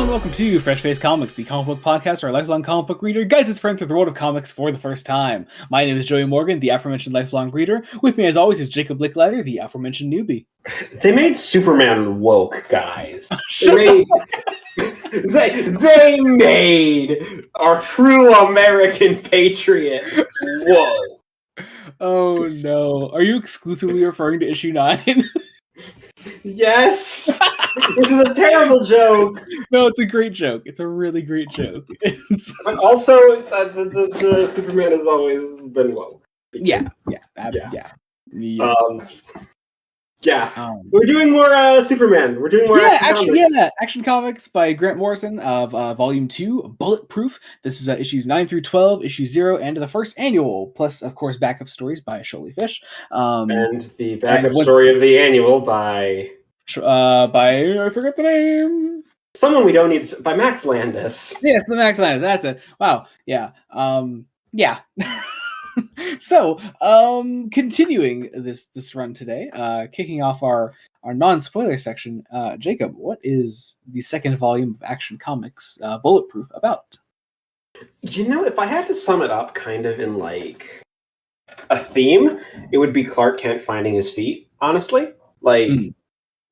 and welcome to Fresh Face Comics, the comic book podcast where a lifelong comic book reader guides his friend through the world of comics for the first time. My name is Joey Morgan, the aforementioned lifelong reader. With me, as always, is Jacob Licklider, the aforementioned newbie. They made Superman woke, guys. Shut They made our true American patriot woke. Oh no. Are you exclusively referring to issue 9? Yes! This is a terrible joke. No, it's a great joke. It's a really great joke. But also, the Superman has always been woke. Yeah. We're doing more Superman. We're doing more Action Comics by Grant Morrison of Volume 2, Bulletproof. This is issues 9 through 12, issue 0, and the first annual, plus, of course, backup stories by Sholey Fish. And the backup story of the annual by I forget the name. Someone we don't need by Max Landis. Yes, the Max Landis. That's it. Wow. Yeah. Yeah. So, continuing this run today, kicking off our non-spoiler section, Jacob, what is the second volume of Action Comics, Bulletproof, about? You know, if I had to sum it up kind of in like a theme, it would be Clark Kent finding his feet, honestly.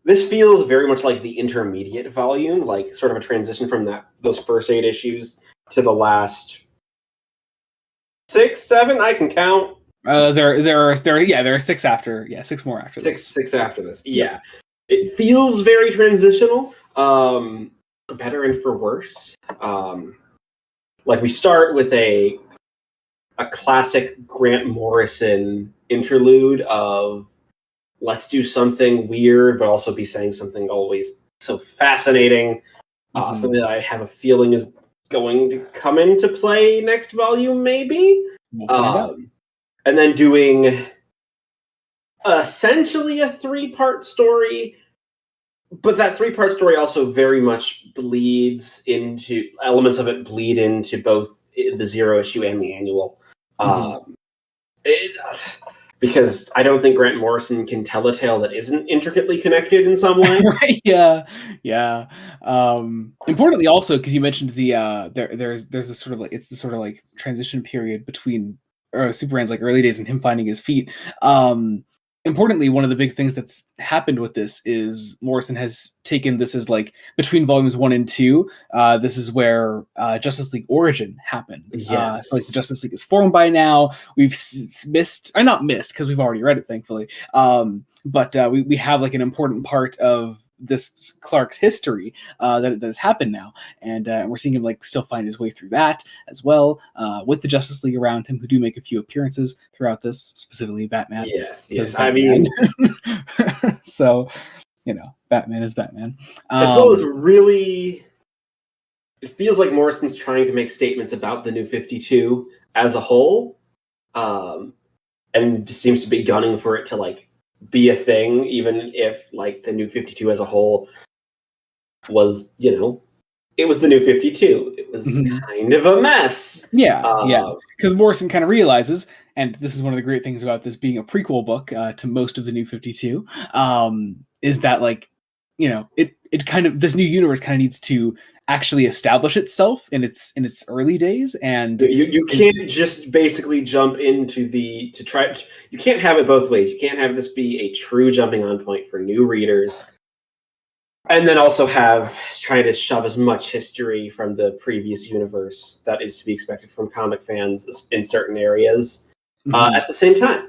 This feels very much like the intermediate volume, like sort of a transition from those first 8 issues to the last 6, 7. I can count. There are 6 after. Yeah, 6 more after this. 6 after this. Yeah, it feels very transitional. For better and for worse. Like we start with a classic Grant Morrison interlude of let's do something weird, but also be saying something always so fascinating. Something that I have a feeling is going to come into play next volume, maybe. And then doing essentially a 3-part story, but that 3-part story also very much bleeds into elements of it bleed into both the 0 issue and the annual. Because I don't think Grant Morrison can tell a tale that isn't intricately connected in some way. Right? Yeah. Importantly, also, because you mentioned the there's this sort of like it's the sort of like transition period between Superman's like early days and him finding his feet. Importantly, one of the big things that's happened with this is Morrison has taken this as like between volumes 1 and 2. This is where Justice League Origin happened. Yes. So like the Justice League is formed by now. We've not missed because we've already read it, thankfully. But we have like an important part of this Clark's history that has happened now, and we're seeing him like still find his way through that as well, with the Justice League around him, who do make a few appearances throughout this, specifically Batman. Yes. I mean, so Batman is Batman. As well as really, it feels like Morrison's trying to make statements about the New 52 as a whole, and just seems to be gunning for it to like be a thing, even if like the New 52 as a whole was, it was the New 52. It was kind of a mess. Yeah. Because Morrison kind of realizes, and this is one of the great things about this being a prequel book to most of the New 52, is that like, it kind of, this new universe kind of needs to actually establish itself in its early days, and you can't just basically jump into you can't have it both ways. You can't have this be a true jumping on point for new readers, and then also try to shove as much history from the previous universe that is to be expected from comic fans in certain areas at the same time.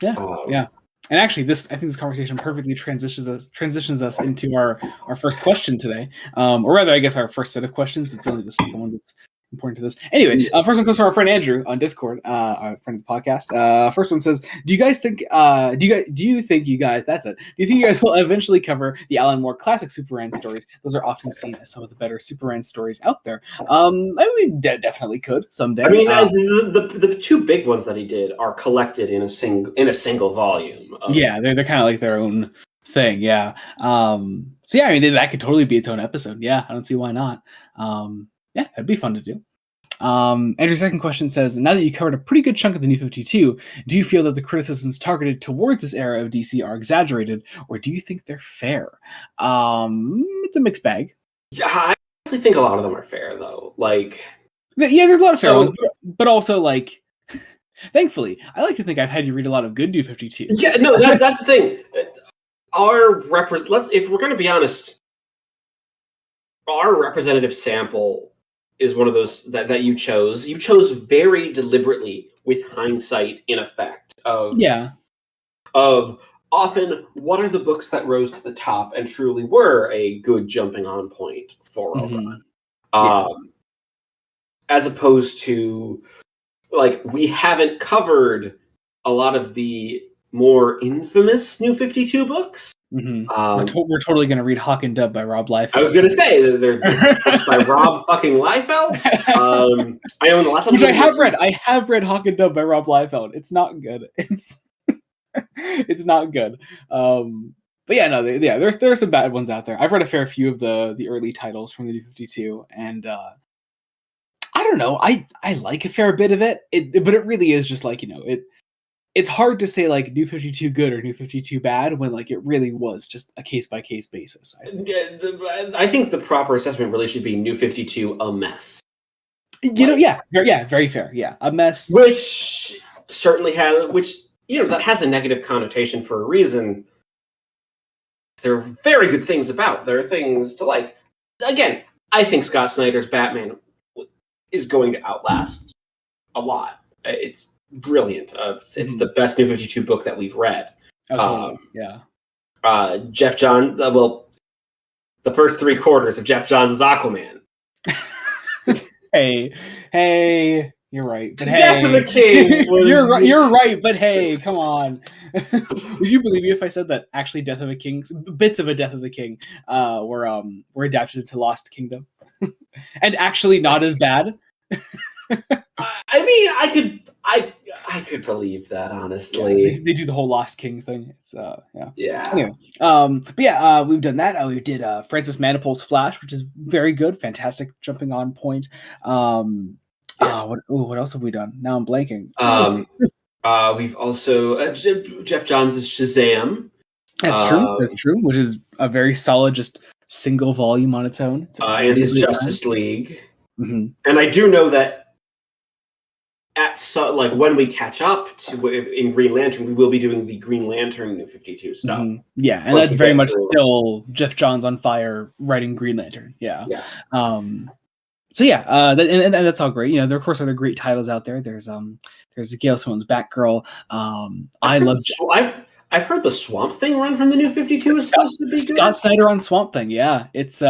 Yeah. And actually, I think this conversation perfectly transitions us into our first question today, or rather, I guess our first set of questions. It's only the second one that's important to this. Anyway, first one comes from our friend Andrew on Discord, our friend of the podcast. First one says, "Do you think you guys will eventually cover the Alan Moore classic Superman stories? Those are often seen as some of the better Superman stories out there." I mean, definitely could someday. I mean, the 2 big ones that he did are collected in a single volume. Yeah, they're kind of like their own thing. Yeah. So yeah, I mean, that could totally be its own episode. Yeah, I don't see why not. Yeah, that'd be fun to do. Andrew's second question says, now that you covered a pretty good chunk of the New 52, do you feel that the criticisms targeted towards this era of DC are exaggerated, or do you think they're fair? It's a mixed bag. Yeah, think a lot of them are fair, though. Like, yeah, there's a lot of fair ones, but also like, thankfully, I like to think I've had you read a lot of good New 52. Yeah, no, that's the thing. If we're going to be honest, our representative sample is one of those that you chose. You chose very deliberately, with hindsight in effect, of often what are the books that rose to the top and truly were a good jumping on point for a run. As opposed to, like, we haven't covered a lot of the more infamous New 52 books. We're totally going to read Hawk and Dove by Rob Liefeld. I was going to say, they're books by Rob fucking Liefeld. I own the last one. Which I have read. I have read Hawk and Dove by Rob Liefeld. It's not good. It's not good. But yeah, no, there's some bad ones out there. I've read a fair few of the early titles from the New 52, and I don't know. I like a fair bit of it. But it really is just like, it's hard to say like New 52 good or New 52 bad when like it really was just a case by case basis. I think the proper assessment really should be New 52 a mess. Very fair. Yeah, a mess. Which certainly that has a negative connotation for a reason. There are very good things about. There are things to like. Again, I think Scott Snyder's Batman is going to outlast a lot. It's brilliant. It's the best New 52 book that we've read. Oh, totally. Jeff Johns, the first 3 quarters of Jeff Johns' Aquaman. Hey, you're right. But Death of a King was... you're right, but hey, come on. Would you believe me if I said that actually Death of a King, bits of a Death of the King were adapted to Lost Kingdom? And actually not as bad? I mean, I could believe that, honestly. Yeah, they do the whole Lost King thing. It's yeah. Anyway, we've done that. We did Francis Manipold's Flash, which is very good, fantastic jumping on point. What else have we done? Now I'm blanking. We've also Jeff Johns' Shazam. That's true. Which is a very solid, just single volume on its own. And his Justice League. Mm-hmm. And I do know that when we catch up to in Green Lantern, we will be doing the Green Lantern New 52 stuff. Mm-hmm. Yeah, and that's very much still Jeff Johns on fire writing Green Lantern. Yeah. So yeah, and that's all great. There of course are great titles out there. There's Gail Simone's Batgirl. I've heard the Swamp Thing run from the New 52 is supposed to be good. Scott Snyder on Swamp Thing. Yeah, it's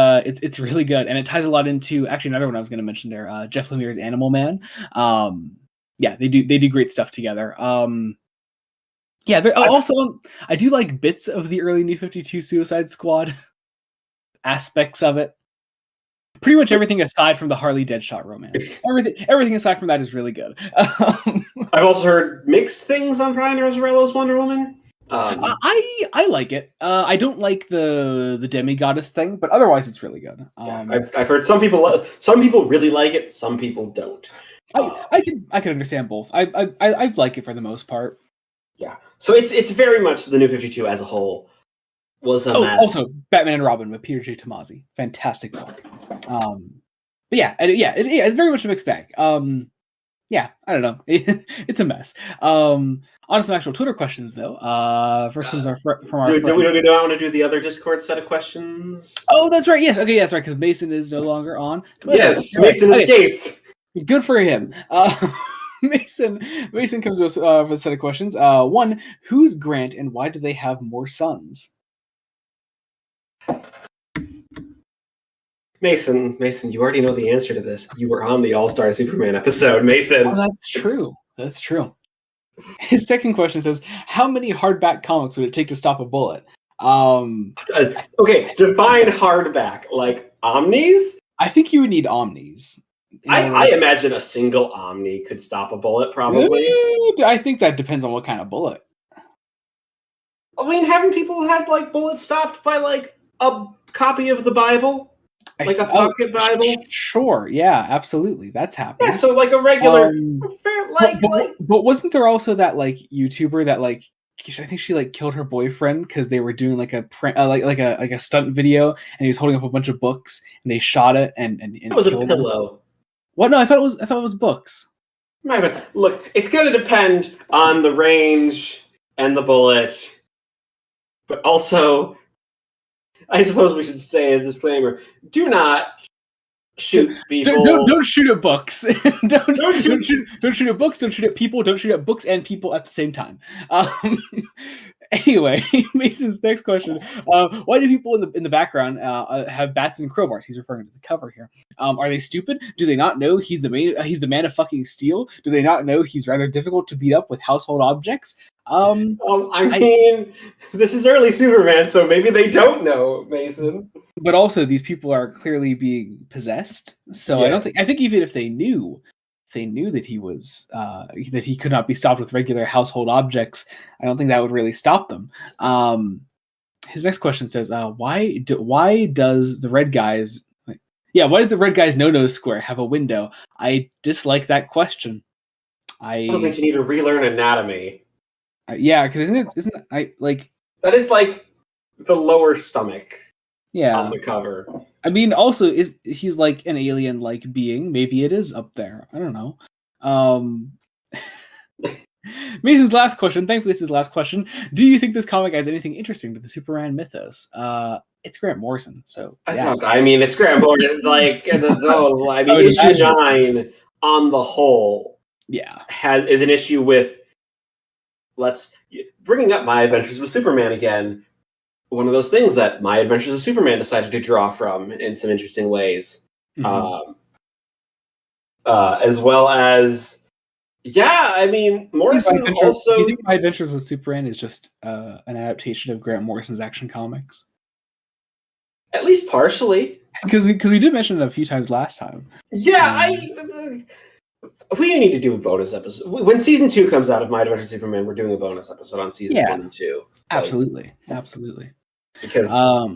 really good, and it ties a lot into actually another one I was going to mention there. Jeff Lemire's Animal Man. Yeah, they do great stuff together. Also I do like bits of the early New 52 Suicide Squad aspects of it. Pretty much everything aside from the Harley Deadshot romance. Everything aside from that is really good. I've also heard mixed things on Brian Azzarello's Wonder Woman. I like it. I don't like the demigoddess thing, but otherwise it's really good. I've heard some people really like it, some people don't. I can understand both. I like it for the most part. Yeah. So it's very much the New 52 as a whole was a mess. Also Batman and Robin with Peter J. Tomasi, fantastic book. But it's very much a mixed bag. I don't know. It's a mess. On to some actual Twitter questions, though. First comes from our friend. Do we want to do the other Discord set of questions? Oh, that's right. Yes. Okay, that's right, because Mason is no longer on Twitter. Yes, Mason escaped. Good for him. Mason comes to us with a set of questions. One, who's Grant and why do they have more sons? Mason, you already know the answer to this. You were on the All-Star Superman episode, Mason. Oh, that's true. His second question says, how many hardback comics would it take to stop a bullet? Okay, define hardback. Like omnis? I think you would need omnis. I imagine a single omni could stop a bullet, probably. I think that depends on what kind of bullet. I mean, haven't people had bullets stopped by a copy of the Bible? A pocket Bible? Sure, yeah, absolutely. That's happened. Yeah, so a regular but wasn't there also that YouTuber that I think she like killed her boyfriend because they were doing like a like a stunt video, and he was holding up a bunch of books, and they shot it and It was a killed him. pillow. What? No, I thought it was books. Look, it's going to depend on the range and the bullet, but also, I suppose we should say a disclaimer: do not shoot people. Don't shoot at books. don't shoot at books. Don't shoot at people. Don't shoot at books and people at the same time. Anyway, Mason's next question: why do people in the background have bats and crowbars? He's referring to the cover here. Are they stupid? Do they not know he's the man of fucking steel? Do they not know he's rather difficult to beat up with household objects? I mean, this is early Superman, so maybe they don't know, Mason. But also, these people are clearly being possessed. So yes. I think even if they knew that he was that he could not be stopped with regular household objects, I don't think that would really stop them. His next question says, why does the red guy's no-nose square have a window? I dislike that question. I don't think you need to relearn anatomy. Yeah, because that is like the lower stomach. Yeah, on the cover. I mean, also, he's like an alien-like being? Maybe it is up there. I don't know. Mason's last question. Thankfully, it's his last question. Do you think this comic adds anything interesting to the Superman mythos? It's Grant Morrison, so yeah. I mean, it's Grant Morrison. Issue 9 on the whole, is an issue with bringing up My Adventures with Superman again. One of those things that My Adventures of Superman decided to draw from in some interesting ways. Mm-hmm. As well as, Morrison also... Do you think My Adventures with Superman is just an adaptation of Grant Morrison's Action Comics? At least partially. Because we did mention it a few times last time. Yeah, we need to do a bonus episode. When season 2 comes out of My Adventures of Superman, we're doing a bonus episode on season 1 and 2. Absolutely. Because I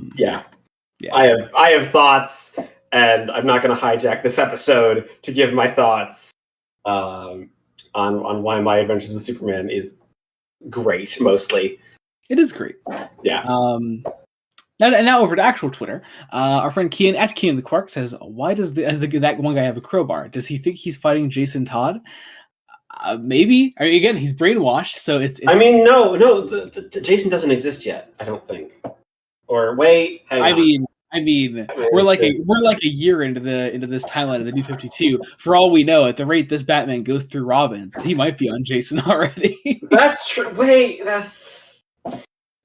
have thoughts, and I'm not going to hijack this episode to give my thoughts on why My Adventures with Superman is great. Mostly, it is great. Yeah. Now over to actual Twitter. Our friend Kian at Kian the Quark says, "Why does that one guy have a crowbar? Does he think he's fighting Jason Todd?" Maybe. I mean, again, he's brainwashed, so it's... I mean, no. The Jason doesn't exist yet. I don't think. Or wait, I mean, we're like a year into this timeline of the New 52. For all we know, at the rate this Batman goes through Robins, he might be on Jason already. That's true. Wait,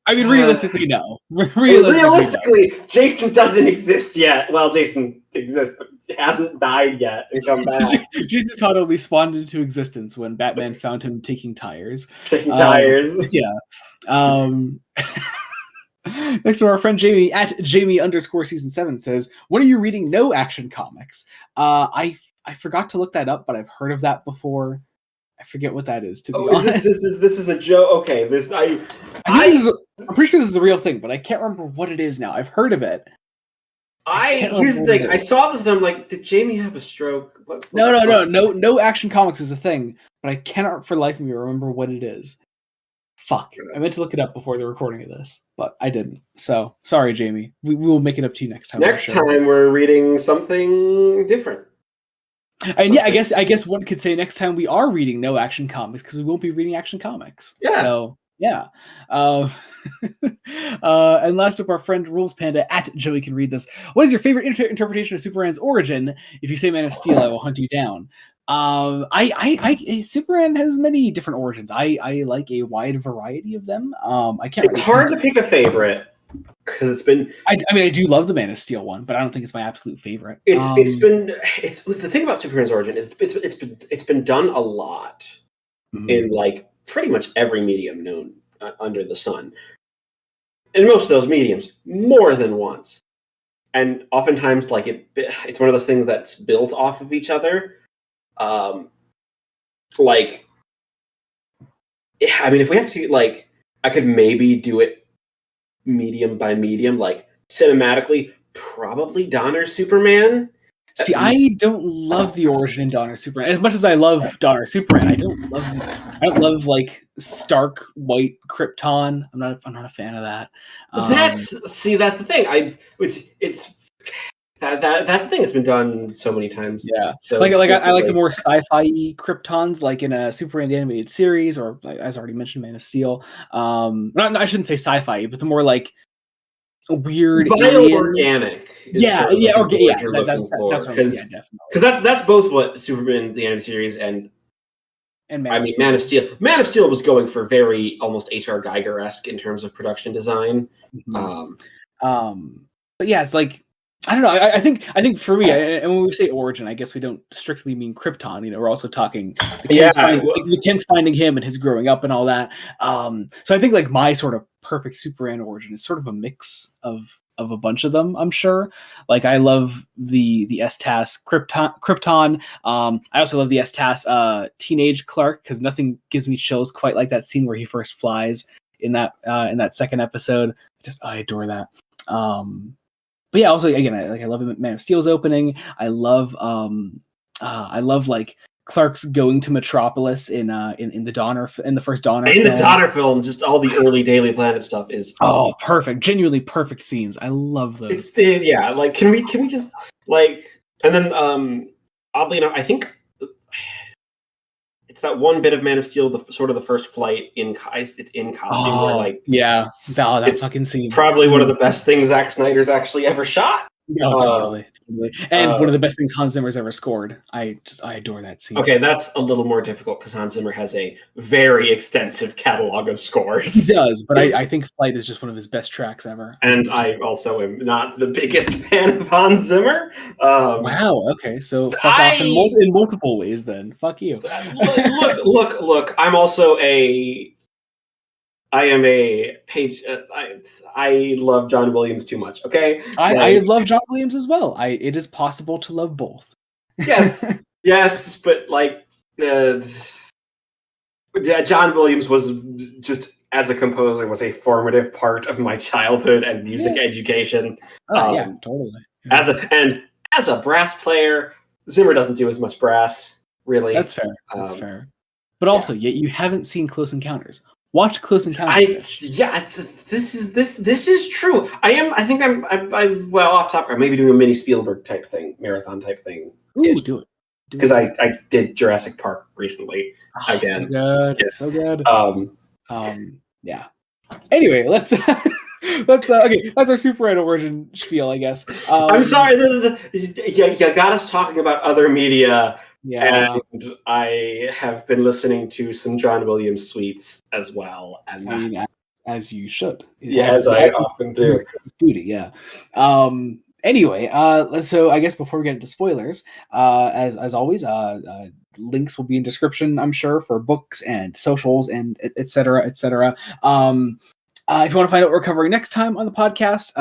I mean, realistically, no. Realistically, Jason doesn't exist yet. Well, Jason exists, but hasn't died yet and come back. Jason Todd only spawned into existence when Batman found him taking tires. Yeah. Next to our friend Jamie at Jamie_season7 says, "When are you reading No Action Comics?" I forgot to look that up, but I've heard of that before. I forget what that is, to be honest. This is a joke. Okay, I'm pretty sure this is a real thing, but I can't remember what it is now. I've heard of it. Here's the thing. I saw this and I'm like, did Jamie have a stroke? No Action Comics is a thing, but I cannot for the life of me remember what it is. Fuck. I meant to look it up before the recording of this, but I didn't. So, sorry, Jamie. We will make it up to you next time. Next time we're reading something different. And yeah, I guess one could say next time we are reading No Action Comics because we won't be reading Action Comics. Yeah. So, yeah. And last up, our friend Rules Panda at Joey can read this. What is your favorite interpretation of Superman's origin? If you say Man of Steel, I will hunt you down. Superman has many different origins. I like a wide variety of them. It's hard to pick a favorite because it's been. I mean, I do love the Man of Steel one, but I don't think it's my absolute favorite. It's the thing about Superman's origin is it's been done a lot in like pretty much every medium known under the sun, and most of those mediums more than once, and oftentimes like it's one of those things that's built off of each other. If we have to, I could maybe do it medium by medium, like cinematically, probably Donner Superman. See, I don't love the origin in Donner Superman as much as I love Donner Superman. I don't love like stark white Krypton. I'm not a fan of that. That's the thing. That's the thing. It's been done so many times. Yeah, So I like the more sci-fi Kryptons, like in a Superman animated series, or as already mentioned, Man of Steel. I shouldn't say sci-fi, but the more like weird bioorganic. Yeah, That's definitely. Because that's both what Superman the animated series and Man of Steel. Man of Steel was going for very almost H.R. Geiger-esque in terms of production design. Mm-hmm. But yeah, it's like I don't know. I think for me, and when we say origin, I guess we don't strictly mean Krypton. We're also talking the Kent's finding him and his growing up and all that. So I think like my sort of perfect Superman origin is sort of a mix of a bunch of them. I'm sure. Like I love the S-TAS Krypton. I also love the S-TAS teenage Clark because nothing gives me chills quite like that scene where he first flies in that second episode. I adore that. But yeah, also again, I love Man of Steel's opening. I love like Clark's going to Metropolis in the first Donner film. The Donner film, just all the early Daily Planet stuff is perfect, genuinely perfect scenes. I love those. Like can we just like, and then oddly enough, I think it's that one bit of Man of Steel, the first flight in costume. That fucking scene. Probably one of the best things Zack Snyder's actually ever shot. No, totally. And one of the best things Hans Zimmer's ever scored. I adore that scene. Okay, that's a little more difficult because Hans Zimmer has a very extensive catalog of scores. He does, but I think Flight is just one of his best tracks ever. And I also am not the biggest fan of Hans Zimmer. Wow. Okay, so fuck off in multiple ways. Then fuck you. Look. I am a page. I love John Williams too much. Okay, I love John Williams as well. It is possible to love both. Yes, but like, John Williams was just as a composer was a formative part of my childhood and music education. Totally. Yeah. As a brass player, Zimmer doesn't do as much brass. Really, that's fair. That's fair. But also, you haven't seen Close Encounters. Watch Close Encounters. This is true. I think I'm well off topic. I may be doing a mini Spielberg type thing, marathon type thing. Ooh, do it. Because I did Jurassic Park recently again. So good. Yeah. Anyway, let's okay. That's our Superman origin spiel, I guess. I'm sorry. You got us talking about other media. Yeah, and I have been listening to some John Williams suites as well, and as you should. As I often do. Duty, yeah. Anyway, so I guess before we get into spoilers, as always, links will be in description, I'm sure, for books and socials and et cetera, et cetera. If you want to find out what we're covering next time on the podcast,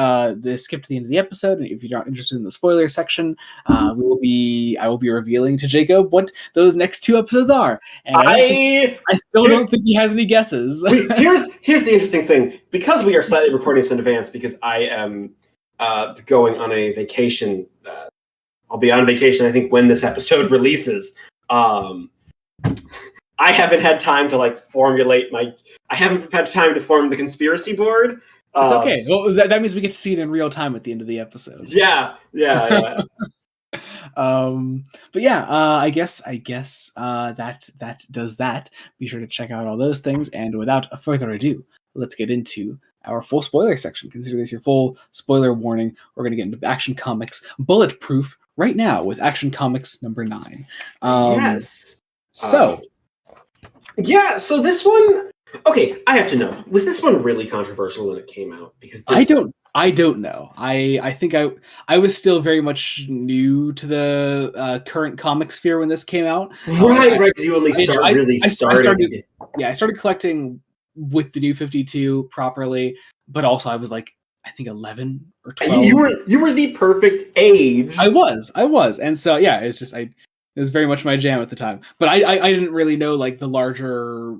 skip to the end of the episode. And if you're not interested in the spoiler section, I will be revealing to Jacob what those next 2 episodes are. And I still don't think he has any guesses. Here's the interesting thing. Because we are slightly recording this in advance, because I am going on a vacation. I'll be on vacation, I think, when this episode releases. I haven't had time to I haven't had time to form the conspiracy board. It's okay. Well, that means we get to see it in real time at the end of the episode. Yeah. But yeah, I guess that does that. Be sure to check out all those things. And without further ado, let's get into our full spoiler section. Consider this your full spoiler warning. We're going to get into Action Comics Bulletproof right now with Action Comics number 9. Yes. So this one. Okay, I have to know. Was this one really controversial when it came out? Because I don't know. I think I was still very much new to the current comic sphere when this came out. Right. Because you only started. I started collecting with the New 52 properly, but also I was like, I think 11 or 12. You were the perfect age. I was, and so yeah, it's just it was very much my jam at the time. But I didn't really know like the larger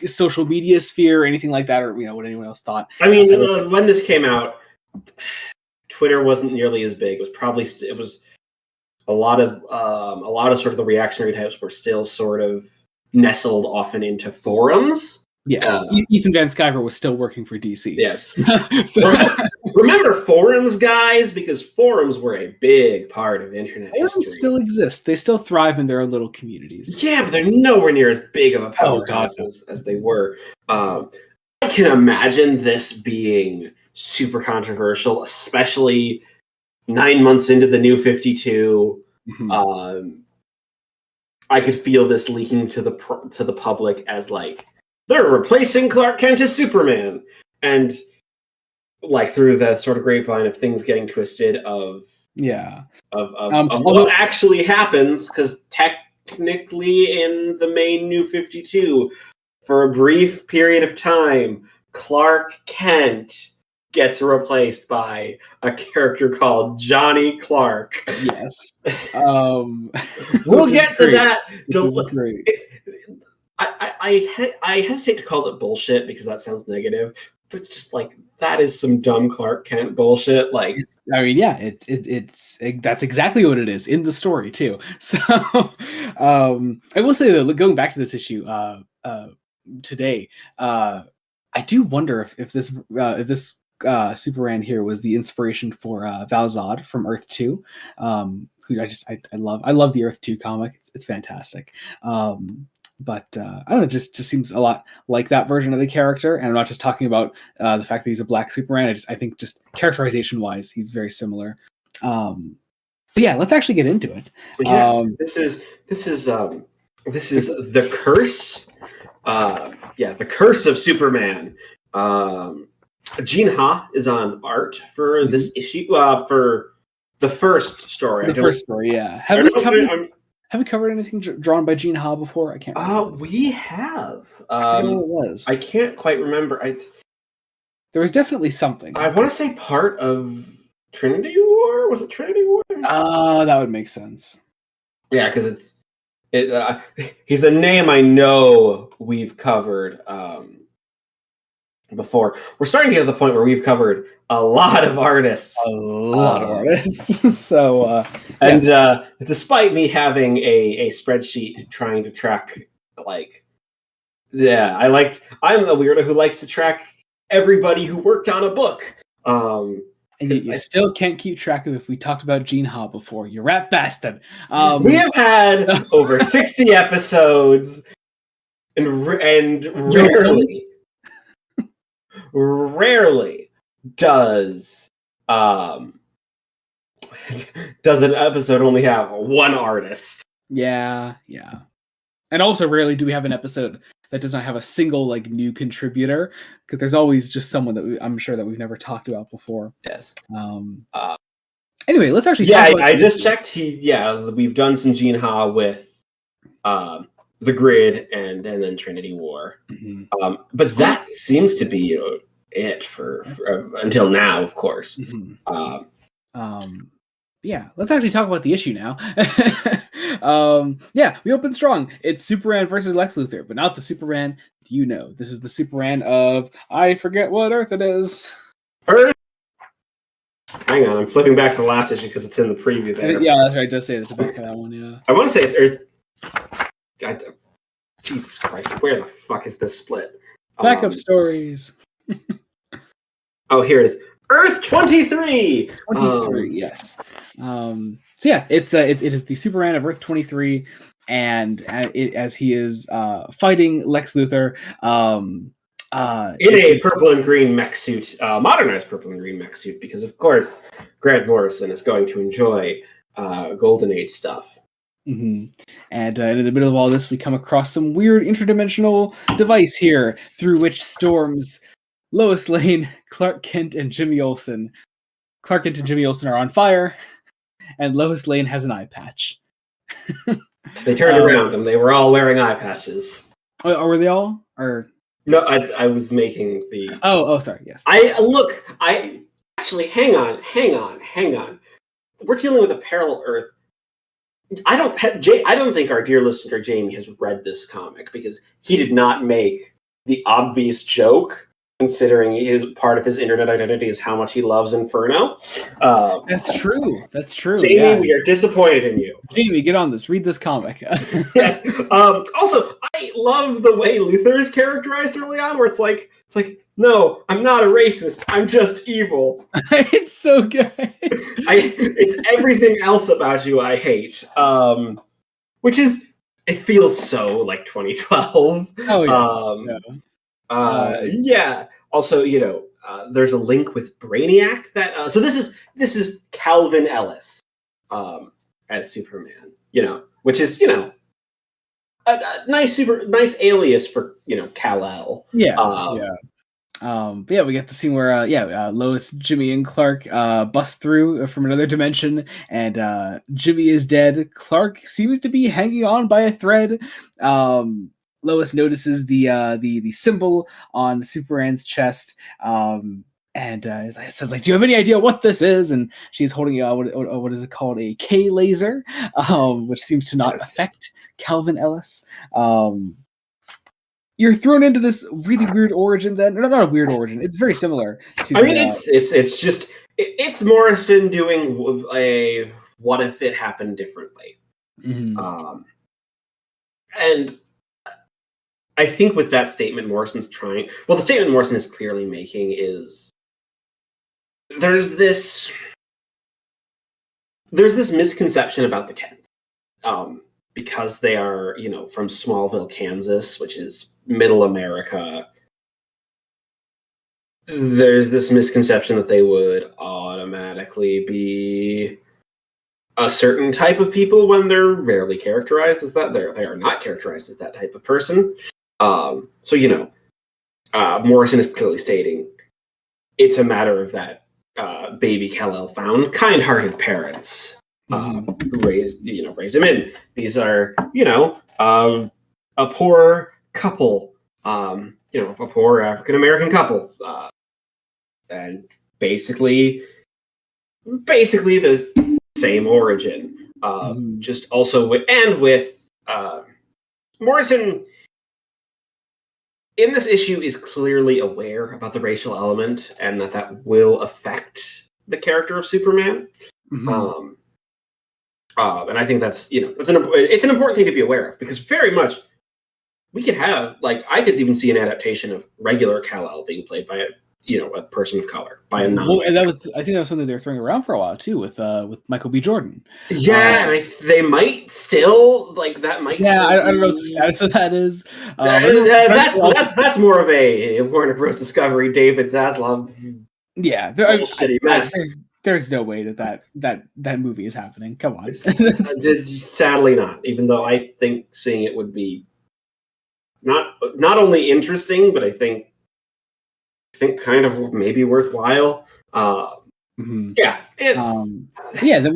social media sphere or anything like that, or what anyone else thought. I mean, when this came out, Twitter wasn't nearly as big. It was probably a lot of sort of the reactionary types were still sort of nestled often into forums. Yeah, Ethan Van Sciver was still working for DC. Yes. Remember forums, guys, because forums were a big part of internet history. Forums still exist. They still thrive in their own little communities. Yeah, but they're nowhere near as big of a powerhouse as they were. I can imagine this being super controversial, especially 9 months into the New 52. Mm-hmm. I could feel this leaking to the public as like, they're replacing Clark Kent as Superman, and like through the sort of grapevine of things getting twisted of what actually happens, because technically in the main New 52, for a brief period of time, Clark Kent gets replaced by a character called Johnny Clark. Yes. We'll get to that. Which is great. I hesitate to call it bullshit because that sounds negative, but it's just like, that is some dumb Clark Kent bullshit. Like, it's that's exactly what it is in the story too. So, I will say though, going back to this issue today, I do wonder if this Superman here was the inspiration for Val-Zod from Earth 2, who I love the Earth 2 comic. It's fantastic. But I don't know, it just seems a lot like that version of the character. And I'm not just talking about the fact that he's a black Superman. I think just characterization wise, he's very similar. But yeah, let's actually get into it. Yes, this is the curse. The curse of Superman. Gene Ha is on art for this issue, for the first story. Yeah. Have we covered anything drawn by Gene Ha before? I can't remember. We have. I forget what it was. I can't quite remember. There was definitely something. I want to say part of Trinity War? Was it Trinity War? That would make sense. Yeah, because he's a name I know we've covered before. We're starting to get to the point where we've covered a lot of artists. So, despite me having a spreadsheet trying to track, I'm the weirdo who likes to track everybody who worked on a book. And you still can't keep track of if we talked about Gene Ha before. You rat bastard. We have had over 60 episodes, and rarely does an episode only have one artist. Yeah. And also rarely do we have an episode that does not have a single new contributor, because there's always just someone that I'm sure that we've never talked about before. Yes. Anyway, let's actually talk about I just checked. We've done some Gene Ha with The Grid and then Trinity War. Mm-hmm. But that seems to be it for until now, of course. Mm-hmm. Let's actually talk about the issue now. We open strong. It's Superman versus Lex Luthor, but not the Superman this is the Superman of, I forget what Earth it is. Earth. Hang on, I'm flipping back to the last issue because it's in the preview there. Yeah, that's right. It does say it at the back of that one. Yeah. I want to say it's Earth. God, Jesus Christ, where the fuck is this split? Backup stories. Here it is. Earth 23. 23, yes. It is the Superman of Earth 23, and as he is fighting Lex Luthor in a purple and green mech suit, modernized purple and green mech suit, because of course Grant Morrison is going to enjoy Golden Age stuff. Mm-hmm. And in the middle of all this, we come across some weird interdimensional device here through which storms Lois Lane, Clark Kent, and Jimmy Olsen. Clark Kent and Jimmy Olsen are on fire, and Lois Lane has an eye patch. They turned around and they were all wearing eye patches. Were they all? Or no, I was making the. Oh, sorry. Yes. I actually hang on. We're dealing with a parallel Earth. I don't think our dear listener Jamie has read this comic, because he did not make the obvious joke considering part of his internet identity is how much he loves Inferno. That's true. That's true. Jamie, yeah. we are disappointed in you. Jamie, get on this. Read this comic. Yes. Also, I love the way Luther is characterized early on, where it's like, no, I'm not a racist. I'm just evil. It's so good. It's everything else about you I hate. Which is, it feels so like 2012. Oh yeah. Yeah. Also, there's a link with Brainiac that. So this is Calvin Ellis, as Superman. Which is a nice alias for Kal-El. Yeah. But yeah, we get the scene where Lois, Jimmy, and Clark bust through from another dimension, and Jimmy is dead. Clark seems to be hanging on by a thread. Lois notices the symbol on Superman's chest, and it says, like, "Do you have any idea what this is?" And she's holding what is it called, a K laser, which seems to not affect Calvin Ellis. You're thrown into this really weird origin. Then not a weird origin. It's very similar to. It's Morrison doing a what if it happened differently, and I think with that statement, Morrison's trying. Well, the statement Morrison is clearly making is there's this misconception about the Kents, because they are from Smallville, Kansas, which is Middle America. There's this misconception that they would automatically be a certain type of people when they're rarely characterized as that. They are not characterized as that type of person. Morrison is clearly stating it's a matter of that baby Kal-El found kind-hearted parents who raised him in. These are a poor couple, a poor African American couple, and basically the same origin. Just also with Morrison in this issue is clearly aware about the racial element and that will affect the character of Superman. And I think that's it's an important thing to be aware of, because very much we could have, I could even see an adaptation of regular Kal-El being played by a person of color, by a non. Well, and I think that was something they were throwing around for a while too, with Michael B. Jordan. Yeah, and they might still that might. Yeah, still I don't know what the status of that is. That's more of a Warner Bros. Discovery, David Zaslav. Yeah, bullshitty mess. There's no way that movie is happening. Come on. Sadly not. Even though I think seeing it would be not only interesting, but I think kind of maybe worthwhile. Yeah, it's then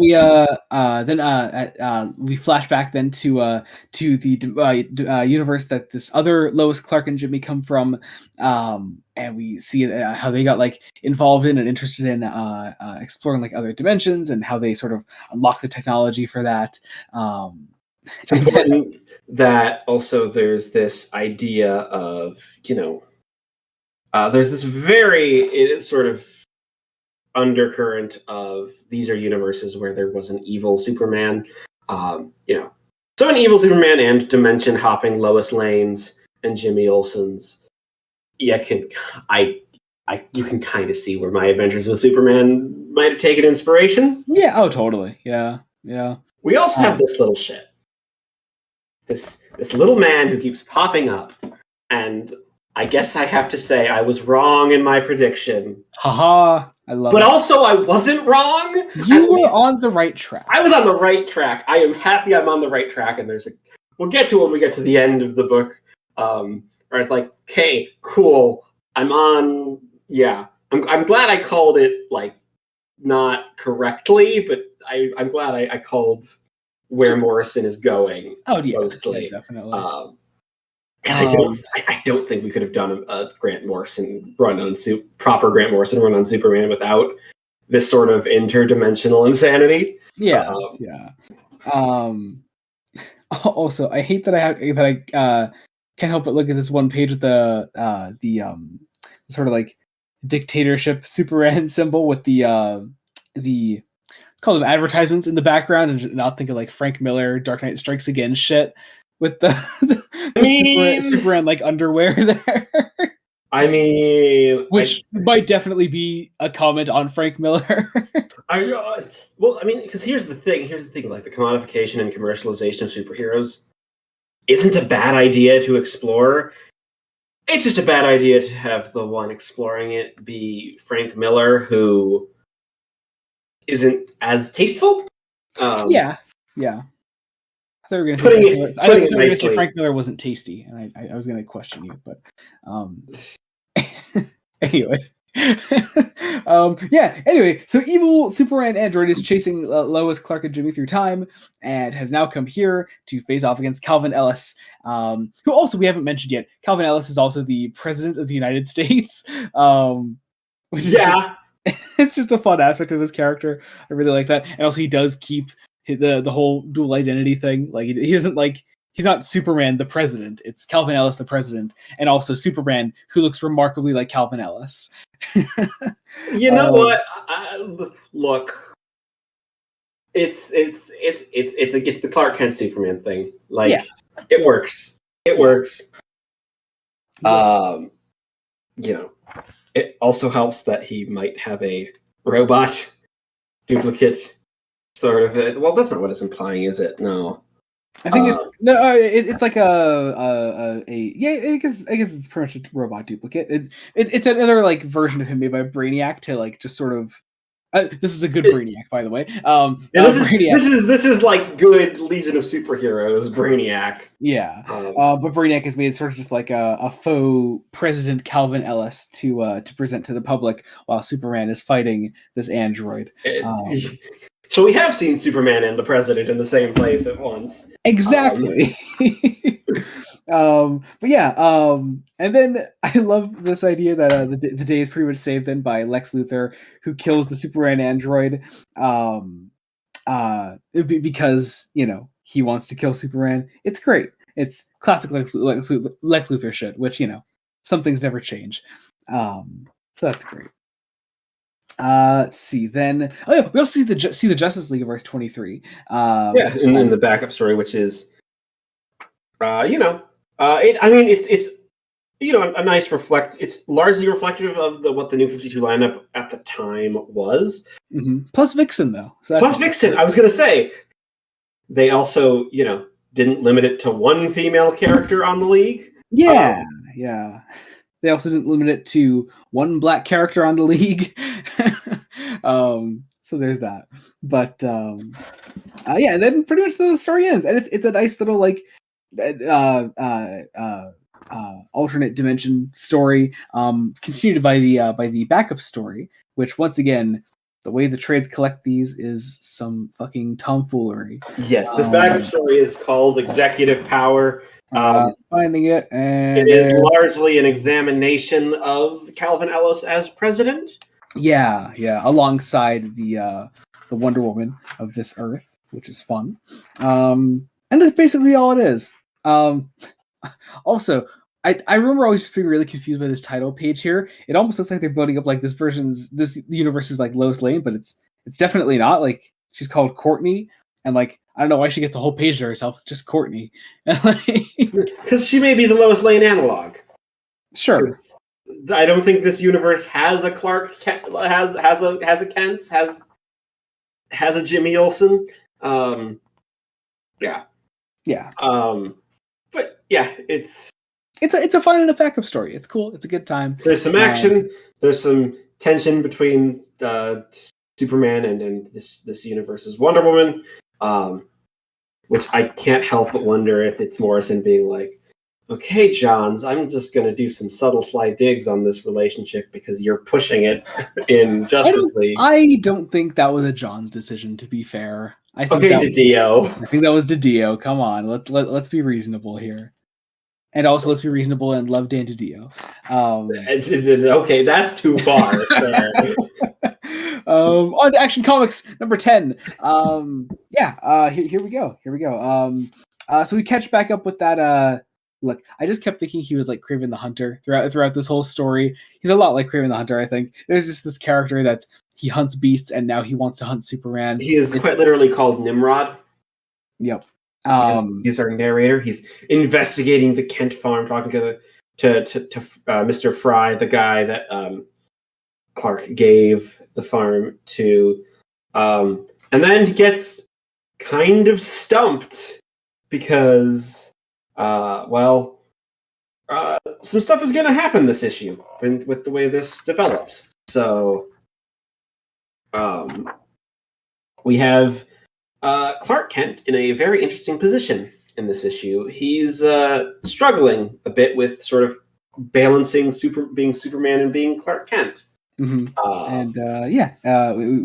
we flash back then to the universe that this other Lois, Clark, and Jimmy come from, and we see how they got involved in and interested in exploring other dimensions, and how they sort of unlock the technology for that. It's important that also there's this idea of there's this very sort of undercurrent of these are universes where there was an evil Superman, so an evil Superman and dimension hopping Lois Lanes and Jimmy Olsen's. Yeah, you can kind of see where my Adventures with Superman might have taken inspiration. Yeah. Oh, totally. Yeah. We also have this little shit. This little man who keeps popping up, and I guess I have to say I was wrong in my prediction. Haha, I love it. But also I wasn't wrong. You were on the right track. I was on the right track. I am happy I'm on the right track, and we'll get to when we get to the end of the book. Where it's like, okay, cool. I'm on, yeah. I'm glad I called it not correctly, but I'm glad I called where Morrison is going. Oh yeah, mostly. Definitely. I don't think we could have done a Grant Morrison run on proper Grant Morrison run on Superman without this sort of interdimensional insanity. Yeah, Also, I hate that I can't help but look at this one page with the sort of like dictatorship Superman symbol with the call them advertisements in the background, and not think of like Frank Miller, Dark Knight Strikes Again shit with the Superman like underwear there. I mean, which might definitely be a comment on Frank Miller. Well, I mean, because here's the thing, like the commodification and commercialization of superheroes isn't a bad idea to explore. It's just a bad idea to have the one exploring it be Frank Miller, who isn't as tasteful. Yeah. I thought we were going to say Frank Miller wasn't tasty, and I was going to question you, but anyway. Anyway, so evil Superman android is chasing Lois, Clark, and Jimmy through time, and has now come here to face off against Calvin Ellis, who also we haven't mentioned yet. Calvin Ellis is also the president of the United States, which is it's just a fun aspect of his character. I really like that, and also he does keep the whole dual identity thing. Like he isn't like. He's not Superman the president. It's Calvin Ellis the president, and also Superman who looks remarkably like Calvin Ellis. You know what? Look, it's the Clark Kent Superman thing. Like it works. It works. You know, it also helps that he might have a robot duplicate sort of. Well, that's not what it's implying, is it? No. I think it's like I guess it's pretty much a robot duplicate. It's another like version of him made by Brainiac to like just sort of. This is a good Brainiac, by the way. This is like good Legion of Superheroes Brainiac. Yeah, but Brainiac is made sort of just like a faux President Calvin Ellis to present to the public while Superman is fighting this android. So we have seen Superman and the President in the same place at once. Exactly. And then I love this idea that the day is pretty much saved then by Lex Luthor, who kills the Superman android because, you know, he wants to kill Superman. It's great. It's classic Lex Luthor shit, which, you know, some things never change. So that's great. Let's see. Then, we also see the Justice League of Earth 23. In the backup story, which is, it's a nice It's largely reflective of what the New 52 lineup at the time was. Mm-hmm. Plus Vixen, though. Plus Vixen. I was going to say they also, didn't limit it to one female character on the league. Yeah. They also didn't limit it to one black character on the league. So there's that. But and then pretty much the story ends, and it's a nice little like alternate dimension story, continued by the backup story, which once again, the way the trades collect these is some fucking tomfoolery. Yes, this backup story is called Executive Power. Finding it, and it is largely an examination of Calvin Ellis as president. Yeah, alongside the Wonder Woman of this Earth, which is fun. And that's basically all it is. Also, I remember always just being really confused by this title page here. It almost looks like they're building up like this universe is like Lois Lane, but it's definitely not. Like she's called Courtney, and like I don't know why she gets a whole page to herself. It's just Courtney. Because she may be the Lois Lane analog. Sure. I don't think this universe has a Clark Kent, has a Kent, has a Jimmy Olsen. Yeah. But yeah, it's a fun enough backup story. It's cool. It's a good time. There's some action. There's some tension between Superman and this universe's Wonder Woman, which I can't help but wonder if it's Morrison being like, okay, Johns, I'm just going to do some subtle sly digs on this relationship because you're pushing it in Justice League. I don't think that was a Johns decision, to be fair. DiDio. I think that was DiDio. Come on, let's be reasonable here. And also, let's be reasonable and love Dan DiDio. Okay, that's too far, sir. On to Action Comics number 10. Here we go. So we catch back up with that look, I just kept thinking he was like Kraven the Hunter throughout this whole story. He's a lot like Kraven the Hunter, I think. There's just this character that's he hunts beasts and now he wants to hunt Superman. He is quite literally called Nimrod. Yep. He's our narrator. He's investigating the Kent farm, talking to Mr. Fry, the guy that Clark gave the farm to, and then he gets kind of stumped because, some stuff is going to happen this issue with the way this develops. So, we have Clark Kent in a very interesting position in this issue. He's struggling a bit with sort of balancing being Superman and being Clark Kent. Mm-hmm.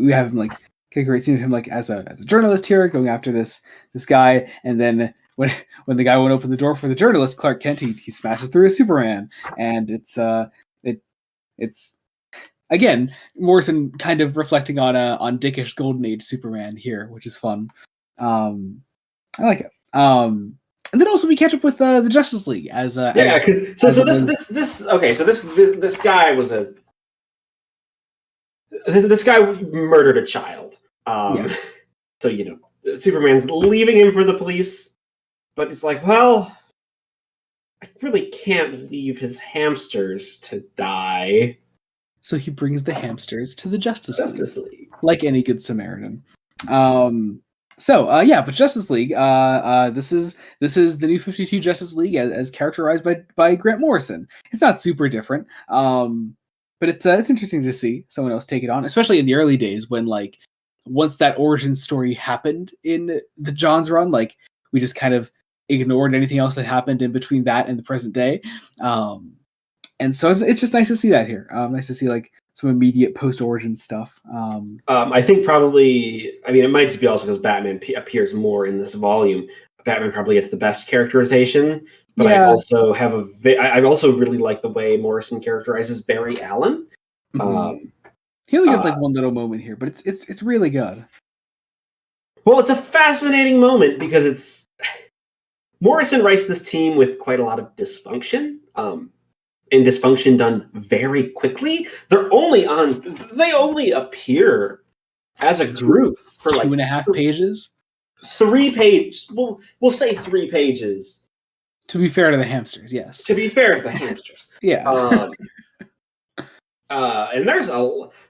We have him like get a great scene of him like as a journalist here going after this guy, and then when the guy won't open the door for the journalist, Clark Kent, he smashes through a Superman, and it's again Morrison kind of reflecting on dickish Golden Age Superman here, which is fun. I like it. And then also we catch up with the Justice League this guy was this guy murdered a child. So Superman's leaving him for the police, but it's like, well, I really can't leave his hamsters to die. So he brings the hamsters to the Justice League, like any good Samaritan. But Justice League, this is the New 52 Justice League as characterized by Grant Morrison. It's not super different, but it's interesting to see someone else take it on, especially in the early days when like once that origin story happened in the Johns run, like we just kind of ignored anything else that happened in between that and the present day. And so it's just nice to see that here. Nice to see like some immediate post-origin stuff. I think probably, it might just be also because Batman appears more in this volume. Batman probably gets the best characterization, but I also have I also really like the way Morrison characterizes Barry Allen. Mm-hmm. He only gets like one little moment here, but it's really good. Well, it's a fascinating moment because Morrison writes this team with quite a lot of dysfunction. And dysfunction done very quickly. They only appear as a group for 2.5 pages. 3 pages. We'll say 3 pages. To be fair to the hamsters, yes. To be fair to the hamsters. Yeah. And there's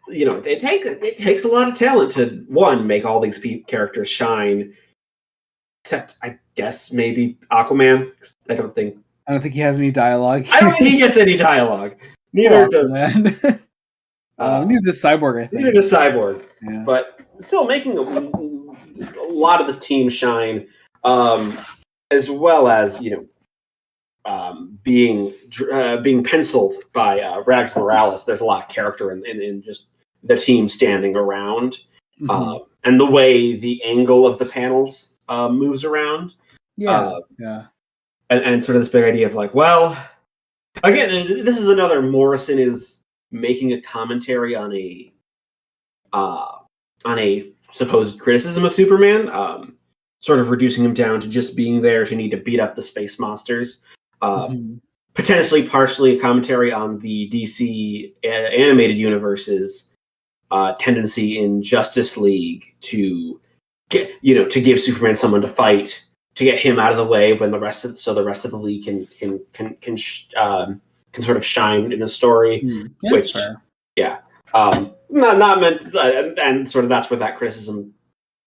it takes a lot of talent to make all these characters shine. Except I guess maybe Aquaman. I don't think he has any dialogue. I don't think he gets any dialogue. Neither does neither does Cyborg, I think. Neither does Cyborg. Yeah. But still making a lot of this team shine, as well as being penciled by Rags Morales. There's a lot of character in just the team standing around, and the way the angle of the panels moves around. Yeah. And sort of this big idea of like, well, again, this is another Morrison is making a commentary on a supposed criticism of Superman, sort of reducing him down to just being there to need to beat up the space monsters. Potentially, partially a commentary on the DC animated universe's tendency in Justice League to give Superman someone to fight, to get him out of the way when the rest of the league can sort of shine in a story. That's fair. Not meant, and sort of that's where that criticism,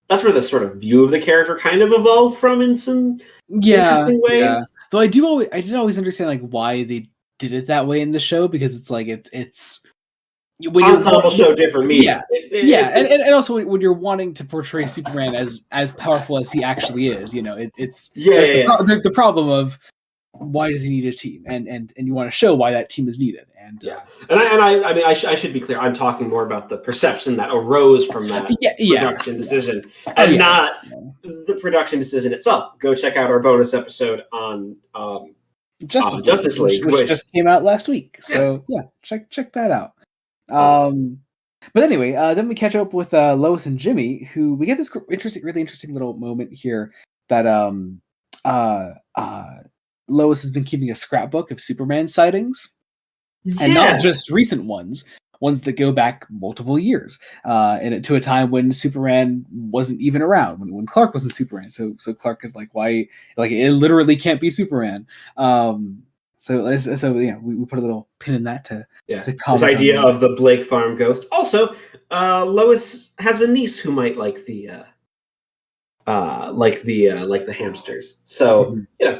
that's where the sort of view of the character kind of evolved from in some interesting ways. Yeah. Though I did always understand like why they did it that way in the show, because it's like it's when ensemble show different media. And also when you're wanting to portray Superman as powerful as he actually is, there's the problem of why does he need a team, and you want to show why that team is needed. And I should be clear. I'm talking more about the perception that arose from that production decision, and not the production decision itself. Go check out our bonus episode on Justice League, which just came out last week. So check that out. But anyway, then we catch up with Lois and Jimmy, who we get this really interesting little moment here that Lois has been keeping a scrapbook of Superman sightings, and Yeah. not just recent ones that go back multiple years, and to a time when Superman wasn't even around, when Clark wasn't Superman. So Clark is like, why? Like, it literally can't be Superman. So yeah, we put a little pin in that to comment this idea on of the Blake Farm ghost. Also, Lois has a niece who might like the hamsters. So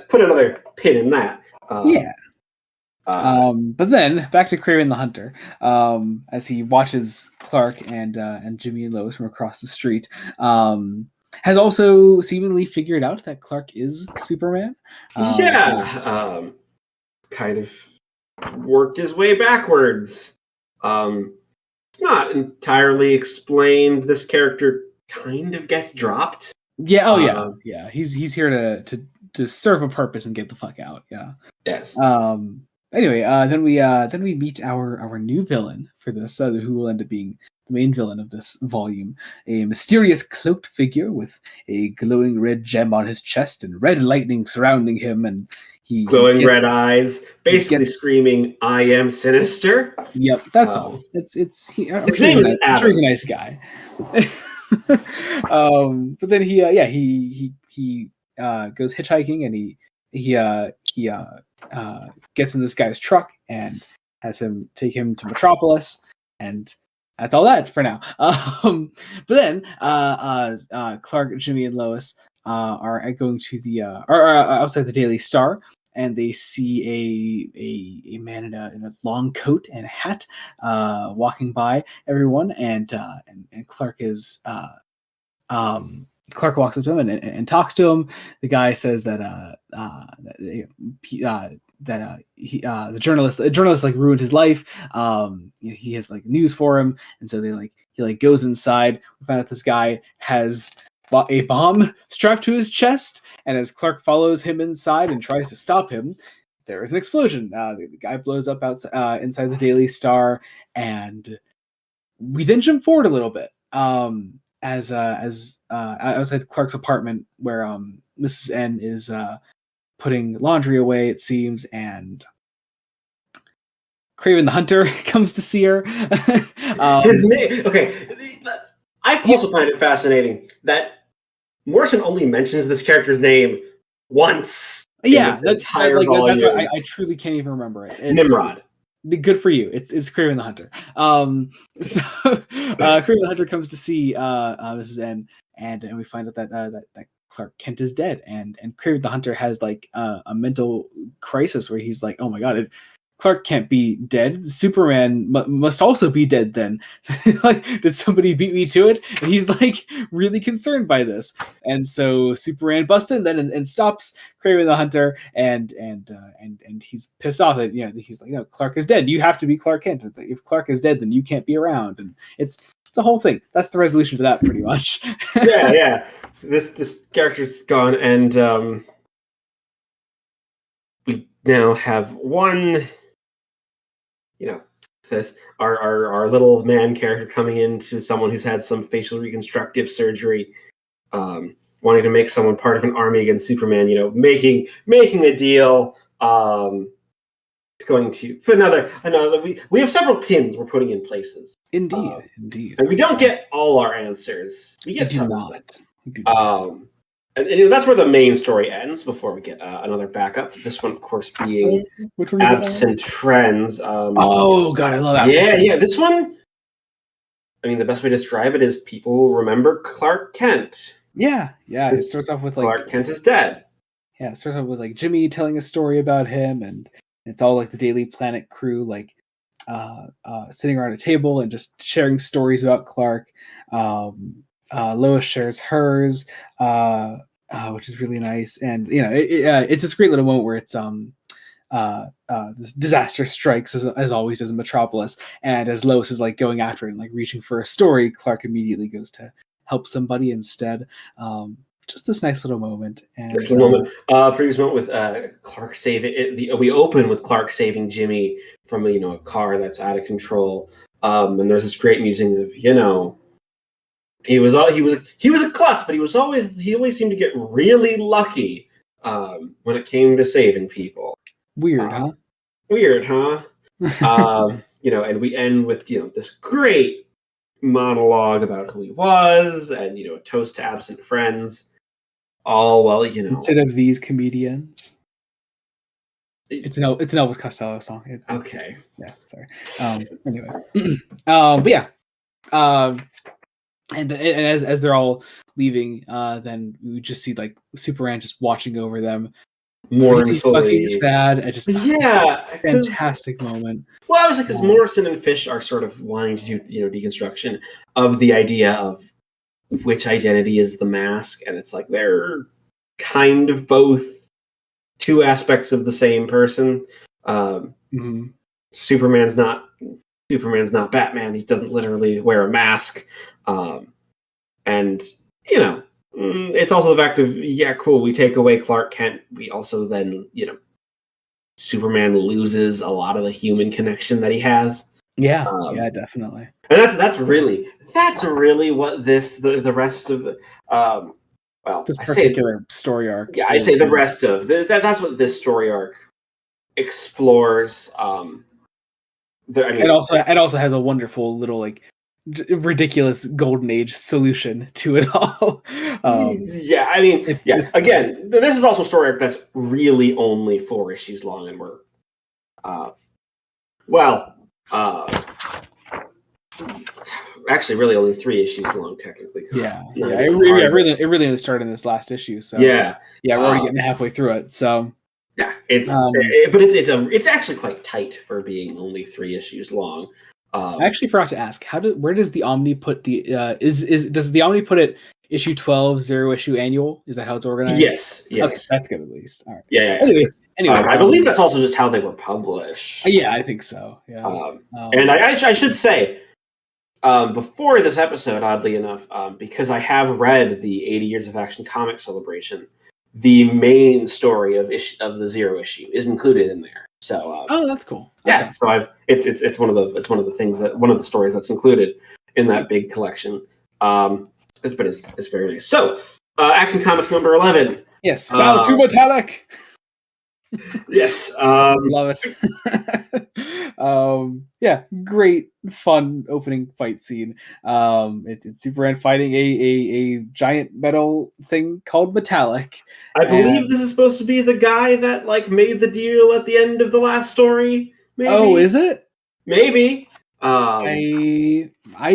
put another pin in that. Yeah. But then back to Kraven the Hunter, as he watches Clark and Jimmy and Lois from across the street, has also seemingly figured out that Clark is Superman. Kind of worked his way backwards. It's not entirely explained. This character kind of gets dropped. Yeah. Oh yeah. He's here to serve a purpose and get the fuck out. Yeah. Yes. Anyway, then we meet our new villain for this, who will end up being the main villain of this volume, a mysterious cloaked figure with a glowing red gem on his chest and red lightning surrounding him, and glowing red eyes, basically screaming, "I am sinister." Yep, that's all. I'm his sure name is Adam. I'm sure he's a nice guy. But then he goes hitchhiking, and he gets in this guy's truck and has him take him to Metropolis, and that's all that for now. But then Clark, Jimmy, and Lois are going to the are outside the Daily Star, and they see a man in a long coat and a hat walking by everyone, and Clark is Clark walks up to him and talks to him. The guy says that the journalist like ruined his life. He has like news for him, and so he goes inside. We find out this guy has a bomb strapped to his chest, and as Clark follows him inside and tries to stop him, there is an explosion. The guy blows up outside inside the Daily Star, and we then jump forward a little bit. As outside Clark's apartment, where Mrs. N is putting laundry away, it seems, and Kraven the Hunter comes to see her. His name, okay. I also find it fascinating that Morrison only mentions this character's name once. Yeah, that's why I truly can't even remember it. Nimrod. Good for you. It's Kraven the Hunter. So Kraven the Hunter comes to see Mrs. N, and we find out that Clark Kent is dead, and Kraven the Hunter has like a mental crisis where he's like, oh my god, Clark can't be dead. Superman must also be dead then. Like, did somebody beat me to it? And he's like really concerned by this. And so Superman busts in then and stops Kraven the Hunter, and he's pissed off that he's like, no, Clark is dead. You have to be Clark Kent. It's like, if Clark is dead, then you can't be around. And it's a whole thing. That's the resolution to that, pretty much. yeah. This character's gone, and we now have one. This our little man character coming into someone who's had some facial reconstructive surgery, wanting to make someone part of an army against Superman. Making a deal. It's going to another. We have several pins we're putting in places. Indeed. And we don't get all our answers. We get some of it. And that's where the main story ends before we get another backup. This one, of course, being Absent Friends. Oh, God, I love Absent Friends. Yeah. This one, I mean, the best way to describe it is people remember Clark Kent. Yeah. It starts off with Clark Kent is dead. Yeah, it starts off with like Jimmy telling a story about him, and it's all like the Daily Planet crew like sitting around a table and just sharing stories about Clark. Lois shares hers, which is really nice, and it's this great little moment where it's this disaster strikes as always does in Metropolis, and as Lois is like going after it and like reaching for a story, Clark immediately goes to help somebody instead. Just this nice little moment. And previous moment with Clark saving. We open with Clark saving Jimmy from a car that's out of control, and there's this great musing of he was a klutz, but he always seemed to get really lucky when it came to saving people. Weird, huh? Weird, huh? And we end with this great monologue about who he was, and a toast to absent friends. All well, Instead of these comedians. It's an Elvis Costello song. Okay. Yeah, sorry. Anyway. But yeah. And as they're all leaving, then we just see like Superman just watching over them. Mournfully. Fucking sad. Fantastic moment. Well, I was like, because Morrison and Fish are sort of wanting to do, deconstruction of the idea of which identity is the mask, and it's like they're kind of both two aspects of the same person. Superman's not Batman. He doesn't literally wear a mask, and it's also the fact of cool. We take away Clark Kent. We also then Superman loses a lot of the human connection that he has. Yeah, definitely. And that's really what the rest of this particular story arc. Yeah, I say the rest of that's what this story arc explores. It also has a wonderful little like ridiculous golden age solution to it all. Again, this is also a story arc that's really only 4 issues long, and we're actually really only 3 issues long technically. It really only started in this last issue, so we're already getting halfway through it, so it's actually quite tight for being only 3 issues long. I actually forgot to ask, where does the Omni put the does the Omni put it issue 12 0 issue annual? Is that how it's organized? Yes. Okay, that's good at least. All right. Yeah. Anyway, I believe that's also just how they were published. Yeah, I think so. Yeah. And I should say, before this episode, oddly enough, because I have read the 80 Years of Action comic celebration, the main story of the 0 issue is included in there. So that's cool. Yeah, okay. So it's one of the things that one of the stories that's included in that big collection. It's very nice. So Action Comics number 11. Yes, bow to metallic. Yes, love it. Great fun opening fight scene. It's Superman fighting a giant metal thing called Metallic. I believe this is supposed to be the guy that like made the deal at the end of the last story. Maybe. Oh, is it? Maybe. I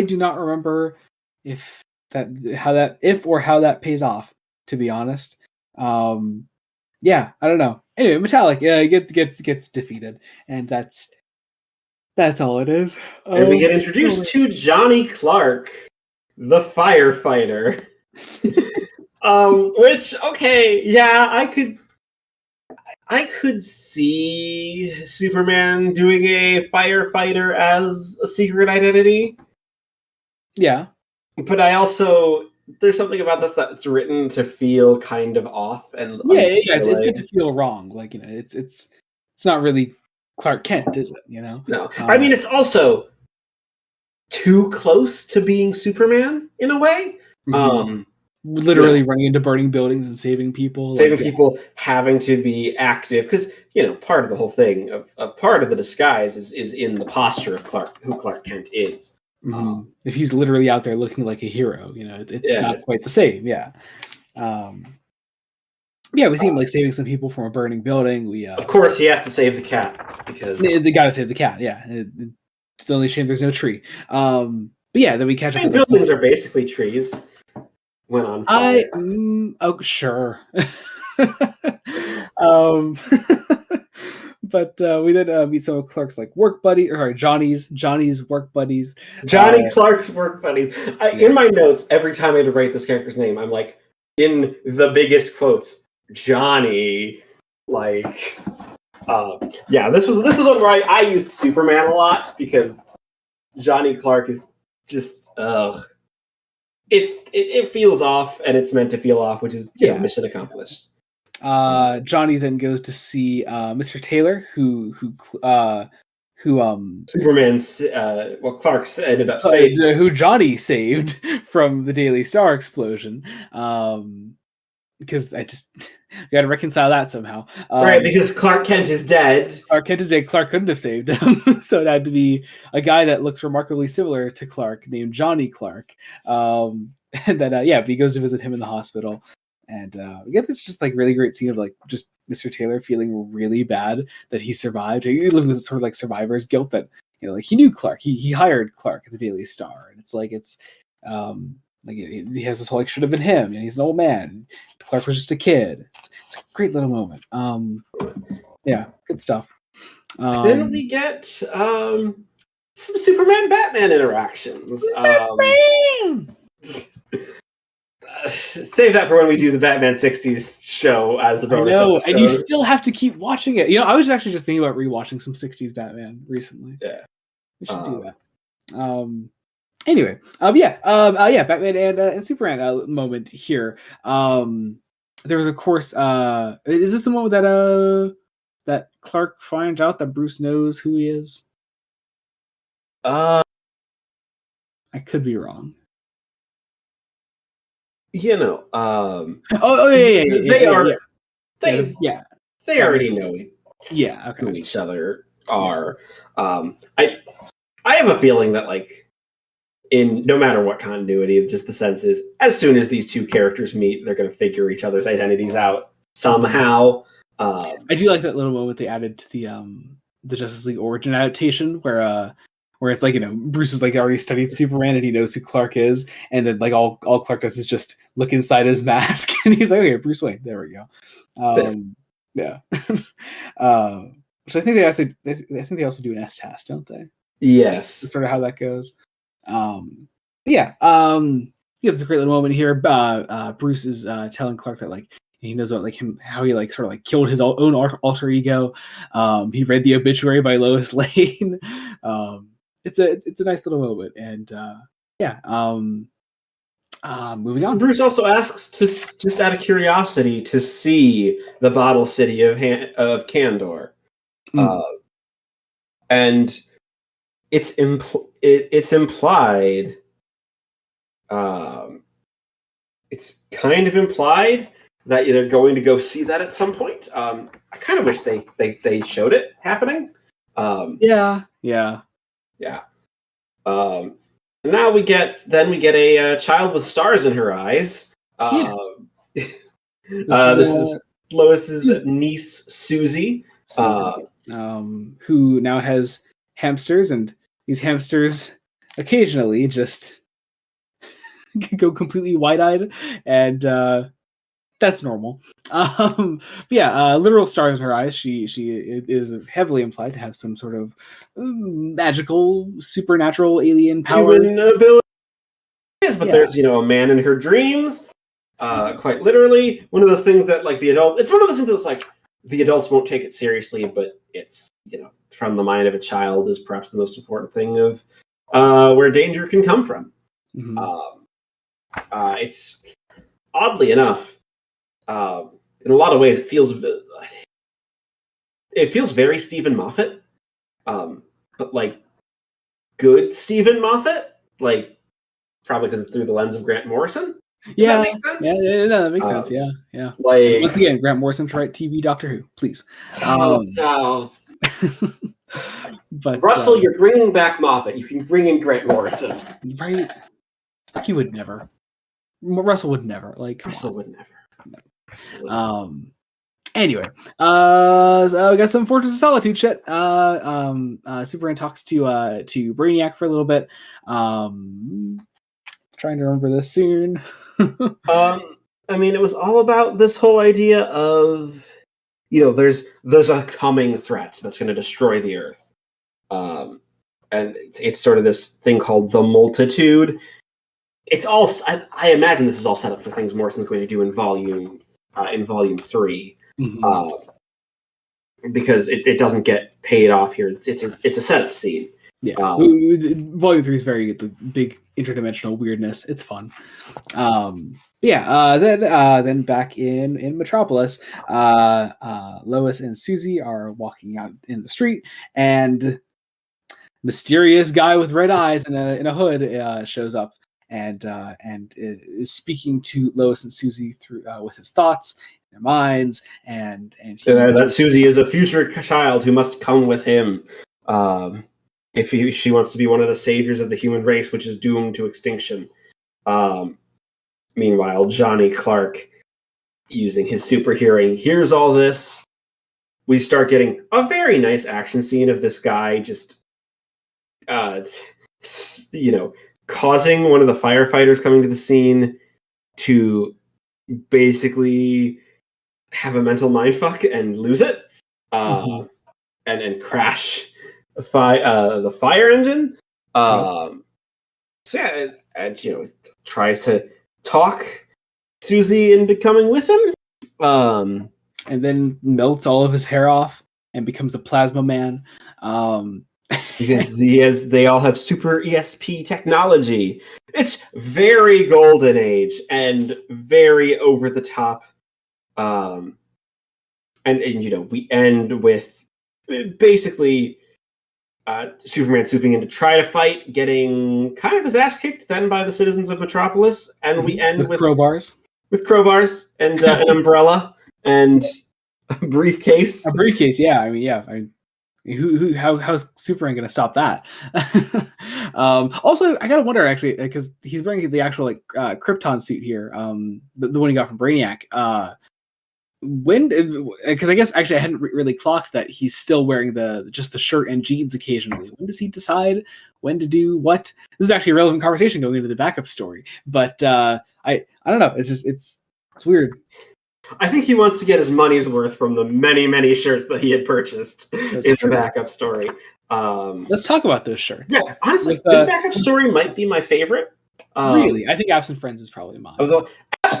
do not remember how that pays off, to be honest. I don't know. Anyway, Metallic gets defeated, and that's all it is. And we get introduced to Johnny Clark, the firefighter. Which I could see Superman doing a firefighter as a secret identity. Yeah, but I also. There's something about this that's written to feel kind of off, and it's meant to feel wrong. Like it's not really Clark Kent, is it? No, I mean it's also too close to being Superman in a way. Literally running into burning buildings and saving people, having to be active because part of the whole thing of part of the disguise is in the posture of who Clark Kent is. If he's literally out there looking like a hero, it's not quite the same. We see him like saving some people from a burning building. Of course, he has to save the cat because they got to save the cat. It's the only shame there's no tree. Then we catch up. Buildings are basically trees. Went on fire. Sure. But we did meet some of Clark's like work buddy, Johnny's work buddies. Clark's work buddies. In my notes, every time I had to write this character's name, I'm like, in the biggest quotes, Johnny. Like, this was one where I used Superman a lot because Johnny Clark is just It feels off, and it's meant to feel off, which is mission accomplished. Johnny then goes to see Mr. Taylor, who Superman's Clark ended up saving, who Johnny saved from the Daily Star explosion. because I just got to reconcile that somehow. Right, because Clark Kent is dead. Clark Kent is dead. Clark couldn't have saved him, so it had to be a guy that looks remarkably similar to Clark, named Johnny Clark. And then he goes to visit him in the hospital, and we get this just like really great scene of like just Mr. Taylor feeling really bad that he survived. He lived with sort of like survivor's guilt that like he knew Clark, he hired Clark at the Daily Star, and it's like like he has this whole like should have been him, and he's an old man. Clark was just a kid. It's a great little moment. Yeah, good stuff. Then we get some Superman Batman interactions. Save that for when we do the Batman 60s show as a bonus episode. And you still have to keep watching it. I was actually just thinking about rewatching some 60s Batman recently. Yeah. We should do that. Anyway, Batman and Superman moment here. There was, of course, is this the moment that Clark finds out that Bruce knows who he is? I could be wrong. They already know who each other are. I have a feeling that like in no matter what continuity, just the sense is as soon as these two characters meet, they're going to figure each other's identities out somehow. I do like that little moment they added to the Justice League origin adaptation where it's like Bruce is like already studied Superman and he knows who Clark is, and then like all Clark does is just look inside his mask and he's like, okay, Bruce Wayne, there we go. Yeah. Which I think they also do an S-Task, don't they? Yes. That's sort of how that goes. It's a great little moment here. Bruce is telling Clark that like he knows about like him, how he like sort of like killed his own alter ego. He read the obituary by Lois Lane. It's a nice little moment, and moving on. Bruce also asks to just out of curiosity to see the bottle city of Kandor, and it's implied. It's kind of implied that they're going to go see that at some point. I kind of wish they showed it happening. Yeah. Now we get a child with stars in her eyes. This is Lois's niece Susie, who now has hamsters, and these hamsters occasionally just go completely wide-eyed, and that's normal. Literal stars in her eyes. She is heavily implied to have some sort of magical, supernatural alien powers. Abilities, but there's a man in her dreams. Quite literally, one of those things that like it's one of those things that's like the adults won't take it seriously, but it's from the mind of a child is perhaps the most important thing of where danger can come from. It's oddly enough. In a lot of ways, it feels very Stephen Moffat, but like good Stephen Moffat, like probably because it's through the lens of Grant Morrison. Yeah, that makes sense? that makes sense. Yeah. Like once again, Grant Morrison to write TV Doctor Who, please. But Russell, you're bringing back Moffat. You can bring in Grant Morrison, right? He would never. Russell would never. Russell would never. Anyway, so we got some Fortress of Solitude shit. Superman talks to Brainiac for a little bit. Trying to remember this soon. I mean, it was all about this whole idea of there's a coming threat that's going to destroy the Earth, and it's sort of this thing called the Multitude. It's all. I imagine this is all set up for things Morrison's going to do in volume 3, because it doesn't get paid off here. It's a setup scene. Yeah, volume 3 is very big interdimensional weirdness. It's fun. Then back in Metropolis, Lois and Susie are walking out in the street, and mysterious guy with red eyes and a hood shows up. and is speaking to Lois and Susie through with his thoughts, their minds, and that Susie is a future child who must come with him. If she wants to be one of the saviors of the human race, which is doomed to extinction. Meanwhile, Johnny Clark, using his super hearing, hears all this. We start getting a very nice action scene of this guy just, causing one of the firefighters coming to the scene to basically have a mental mindfuck and lose it, and crash the fire engine. Tries to talk Susie into coming with him, and then melts all of his hair off and becomes a plasma man, because they all have super ESP technology. It's very golden age and very over the top. And we end with basically Superman swooping in to try to fight, getting kind of his ass kicked then by the citizens of Metropolis, and we end with crowbars, and an umbrella and a briefcase. How's Superman going to stop that? Also, I gotta wonder actually, because he's wearing the actual Krypton suit here, the one he got from Brainiac. Because I guess actually I hadn't really clocked that he's still wearing just the shirt and jeans occasionally. When does he decide when to do what? This is actually a relevant conversation going into the backup story, but I don't know. It's just it's weird. I think he wants to get his money's worth from the many shirts that he had purchased in the backup story. Let's talk about those shirts. Yeah, honestly, this backup story might be my favorite. Really, I think Absent Friends is probably mine.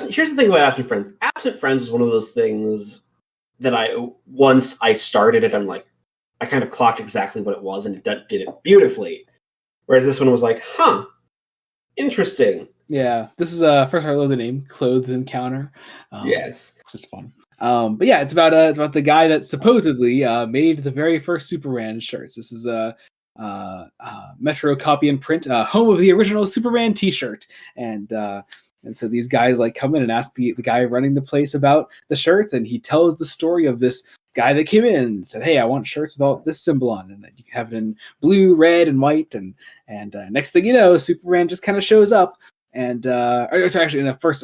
Here's the thing about Absent Friends. Absent Friends is one of those things that once I started it, I kind of clocked exactly what it was, and it did it beautifully. Whereas this one was like, interesting. Yeah, this is first I love the name Clothes Encounter. Yes, just fun. But yeah, it's about the guy that supposedly made the very first Superman shirts. This is a Metro Copy and Print, home of the original Superman T-shirt, and so these guys come in and ask the guy running the place about the shirts, and he tells the story of this guy that came in and said, "Hey, I want shirts with all this symbol on, and you can have it in blue, red, and white." And next thing you know, Superman just kind of shows up, and actually, in the first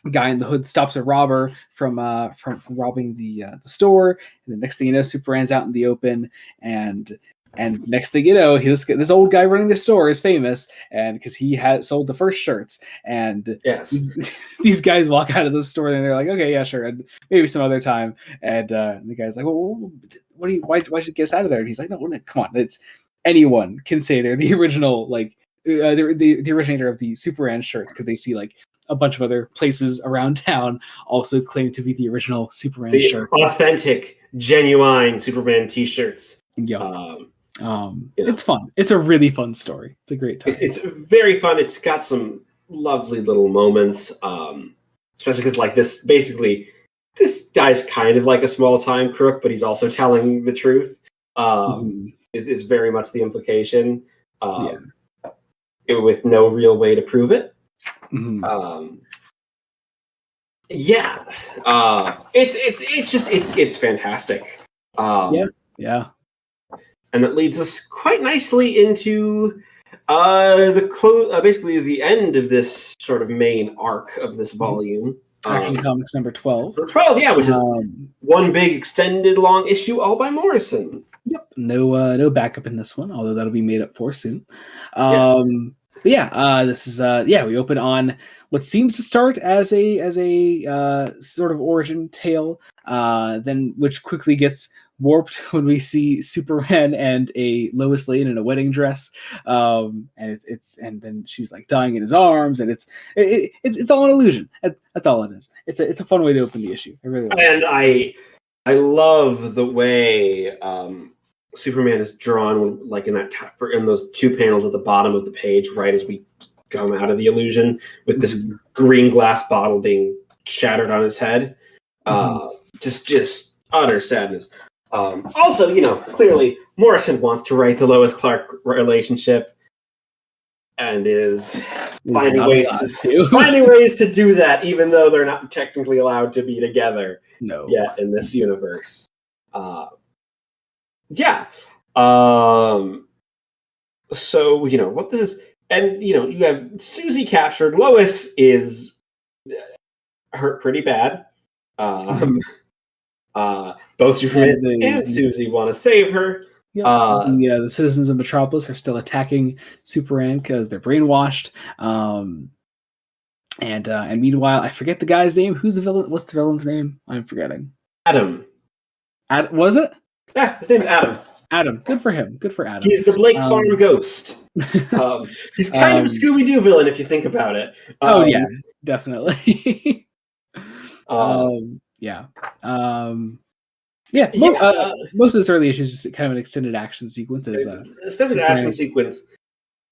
guy in the hood stops a robber from robbing the store, and the next thing you know, Superman's out in the open, and next thing you know, this old guy running the store is famous, and because he had sold the first shirts, and yes, these guys walk out of the store and they're like, "Okay, yeah, sure, and maybe some other time." And the guy's like, "Well, why should you get us out of there?" And he's like, "No, come on, it's anyone can say they're the original, the originator of the Superman shirts, because they see a bunch of other places around town also claim to be the original Superman shirt, authentic, genuine Superman T-shirts." Yeah. It's fun. It's a really fun story. It's a great time. It's very fun. It's got some lovely little moments, especially because this guy's kind of like a small time crook, but he's also telling the truth. Is very much the implication. With no real way to prove it. It's fantastic. Yeah. And that leads us quite nicely into basically the end of this sort of main arc of this volume. Action Comics number 12. Number 12, yeah, which is one big extended long issue all by Morrison. Yep. No backup in this one, although that'll be made up for soon. Yes. But yeah, this is we open on what seems to start as a sort of origin tale, then which quickly gets warped when we see Superman and a Lois Lane in a wedding dress, and then she's dying in his arms, and it's all an illusion. That's all it is. It's a fun way to open the issue. I really like and it. I love the way Superman is drawn, in those two panels at the bottom of the page, right as we come out of the illusion, with this green glass bottle being shattered on his head. Just utter sadness. Also, clearly Morrison wants to write the Lois Clark relationship, and is finding ways to do that, even though they're not technically allowed to be together yet in this universe. Yeah. So what this is, and you have Susie captured. Lois is hurt pretty bad. Both Superman and Susie want to save her. Yep. The citizens of Metropolis are still attacking Superman because they're brainwashed. And meanwhile, I forget the guy's name. Who's the villain? What's the villain's name? I'm forgetting. Adam. Was it? Yeah, his name's Adam. Adam. Good for him. Good for Adam. He's the Blake Farm ghost. He's kind of a Scooby-Doo villain if you think about it. Yeah, definitely. Most of this early issue is just kind of an extended action sequence. Action sequence.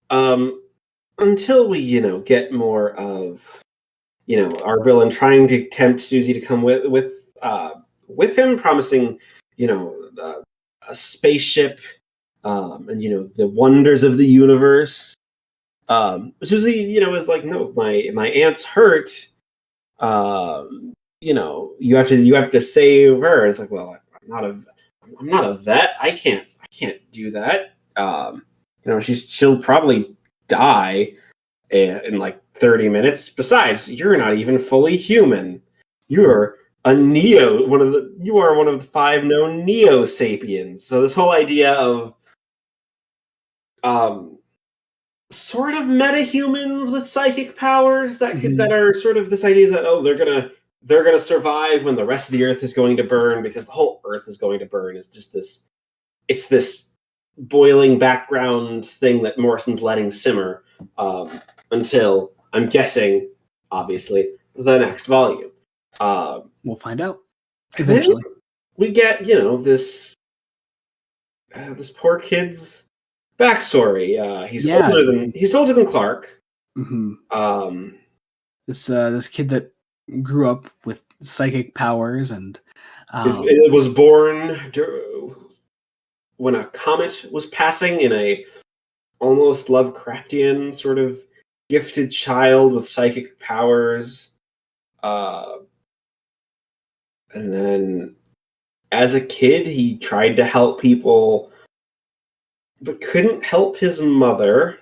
Until we, get more of, our villain trying to tempt Susie to come with him, promising, a spaceship, and the wonders of the universe. Susie, is like, no, my aunt's hurt. You have to save her. It's like, well, I'm not a vet. I can't do that. She'll probably die in like 30 minutes. Besides, you're not even fully human. You're a neo. You are one of the 5 known neo sapiens. So this whole idea of sort of meta-humans with psychic powers that are sort of this idea that they're gonna survive when the rest of the earth is going to burn, because the whole earth is going to burn is just this boiling background thing that Morrison's letting simmer until, I'm guessing, obviously, the next volume. We'll find out eventually. We get this poor kid's backstory. He's older than Clark. Mm-hmm. This kid that grew up with psychic powers and it was born when a comet was passing, in a almost Lovecraftian sort of gifted child with psychic powers. And then as a kid, he tried to help people, but couldn't help his mother.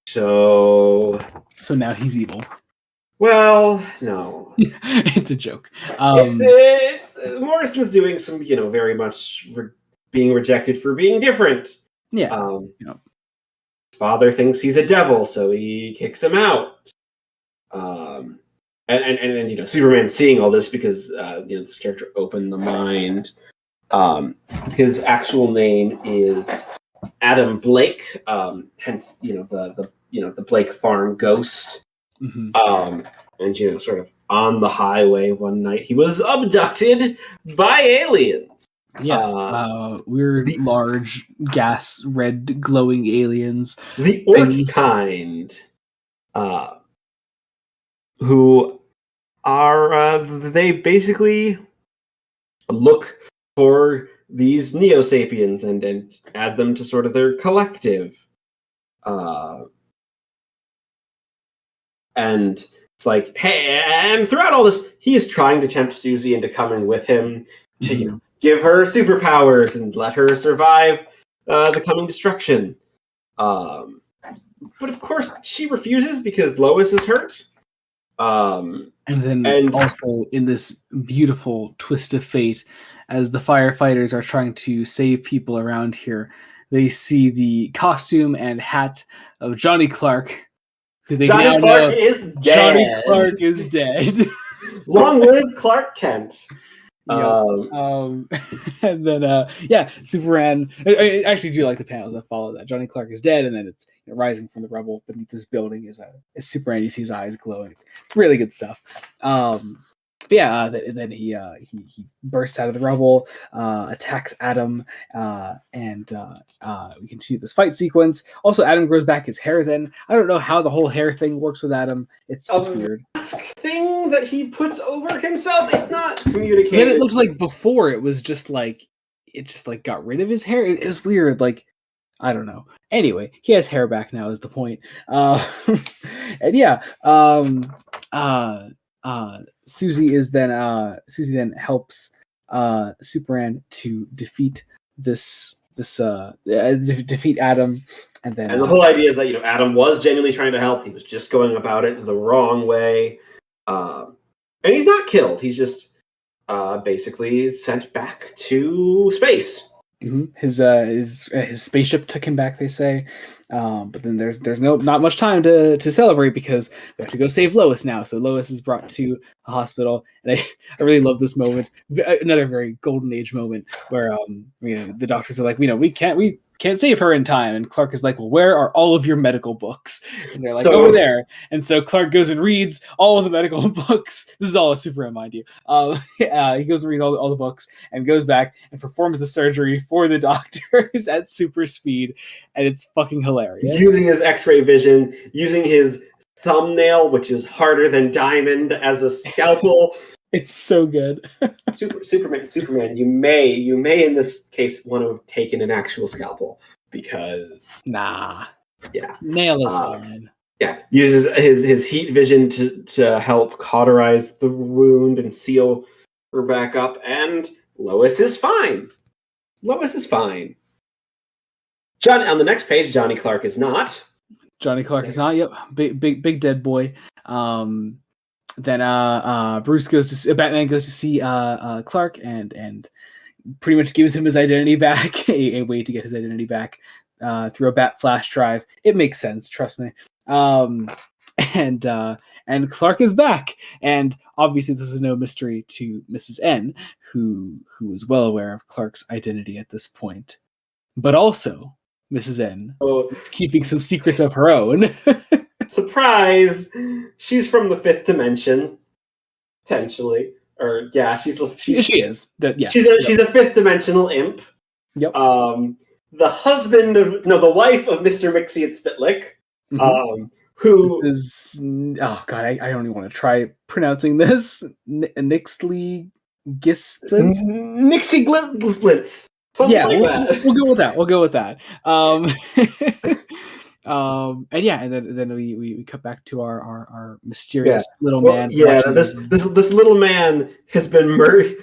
So now he's evil. Well, no. It's a joke. Morrison's doing some, very much being rejected for being different. Yeah. His father thinks he's a devil, so he kicks him out. And Superman seeing all this because this character opened the mind. His actual name is Adam Blake, hence the Blake Farm ghost. Mm-hmm. And sort of on the highway one night, he was abducted by aliens. Yes, weird, large, gas red, glowing aliens. The orc kind, who are they basically look for these Neo Sapiens and add them to sort of their collective. And it's like, hey, and throughout all this, he is trying to tempt Susie into coming with him to give her superpowers and let her survive the coming destruction. But of course, she refuses because Lois is hurt. And also in this beautiful twist of fate, as the firefighters are trying to save people around here, they see the costume and hat of Johnny Clark. Johnny Clark is dead. Long live Clark Kent. And then Superman. I actually do like the panels that follow that. Johnny Clark is dead, and then it's rising from the rubble beneath this building is Superman. You see his eyes glowing. It's really good stuff. Then he bursts out of the rubble, attacks Adam, and we continue this fight sequence. Also, Adam grows back his hair. Then I don't know how the whole hair thing works with Adam. It's weird. Thing that he puts over himself. It's not communicated. Then it looked like before it was just like it got rid of his hair. It's weird. Like I don't know. Anyway, he has hair back now. Is the point? And yeah, Susie then helps Superman to defeat defeat Adam, and then And the whole idea is that Adam was genuinely trying to help. He was just going about it the wrong way, and he's not killed. He's just basically sent back to space. Mm-hmm. His spaceship took him back, they say, but then there's not much time to celebrate because we have to go save Lois now. So Lois is brought to a hospital, and I really love this moment. Another very golden age moment where the doctors are like, we can't save her in time, and Clark is like, well, where are all of your medical books? And they're like, over there. And so Clark goes and reads all of the medical books. This is all a Superman, mind you. He goes and reads all the books and goes back and performs the surgery for the doctors at super speed, and it's fucking hilarious. Using his X-ray vision, using his thumbnail, which is harder than diamond, as a scalpel. It's so good. Superman, you may in this case want to have taken an actual scalpel because nail is fine. Yeah, uses his heat vision to help cauterize the wound and seal her back up, and Lois is fine. John, on the next page, Johnny Clark is not. Johnny Clark is not. Yep, big dead boy. Then Batman goes to see Clark and pretty much gives him his identity back, a way to get his identity back through a Bat flash drive. It makes sense, trust me. And Clark is back, and obviously this is no mystery to Mrs. N, who is well aware of Clark's identity at this point, but also Mrs. N is keeping some secrets of her own. Surprise! She's from the fifth dimension, potentially. Or she is. She's a fifth dimensional imp. Yep. The wife of Mr. Mixiot Spitlick, who is I don't even want to try pronouncing this. Nixley Gisplintz. Nixie Gisplintz. We'll go with that. And then we cut back to our mysterious little man. This little man has been murdered.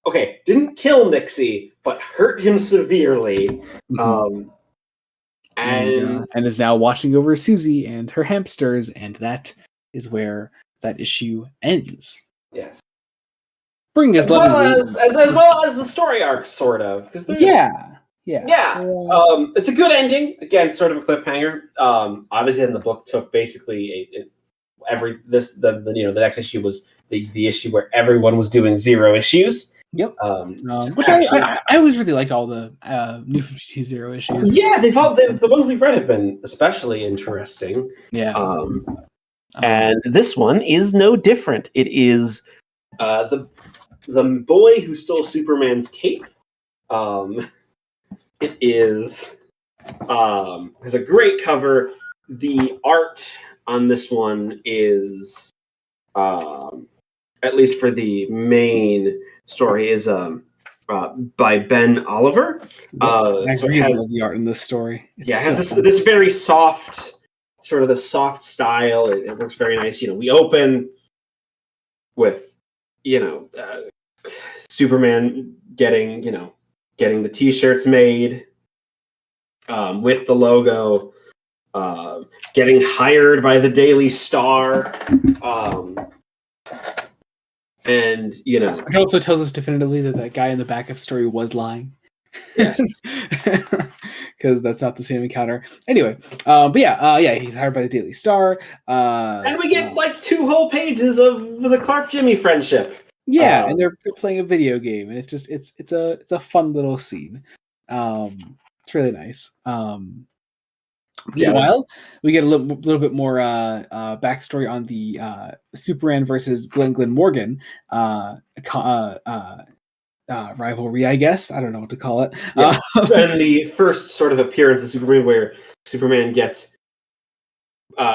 Okay, didn't kill Nixie, but hurt him severely. And is now watching over Susie and her hamsters, and that is where that issue ends. Yes. Bring us as well as the story arc, sort of. It's a good ending. Again, sort of a cliffhanger. Obviously, in the book took basically the next issue was the issue where everyone was doing 0 issues. Yep. Which I always really liked all the New 52 0 issues. Yeah, the ones we've read have been especially interesting. Yeah. And this one is no different. It is the boy who stole Superman's cape. It is has a great cover. The art on this one is at least for the main story is by Ben Oliver. I really love the art in this story. It has this very soft, sort of the soft style. It works very nice. We open with Superman getting the T-shirts made with the logo, getting hired by the Daily Star. And which also tells us definitively that guy in the backup story was lying. Yes, because that's not the same encounter. Anyway, he's hired by the Daily Star, and we get like 2 whole pages of the Clark Jimmy friendship. Yeah, and they're playing a video game, and it's a fun little scene. It's really nice. Meanwhile, we get a little bit more backstory on the Superman versus Glenn Morgan rivalry, I guess. I don't know what to call it. Yeah. And the first sort of appearance of Superman where Superman gets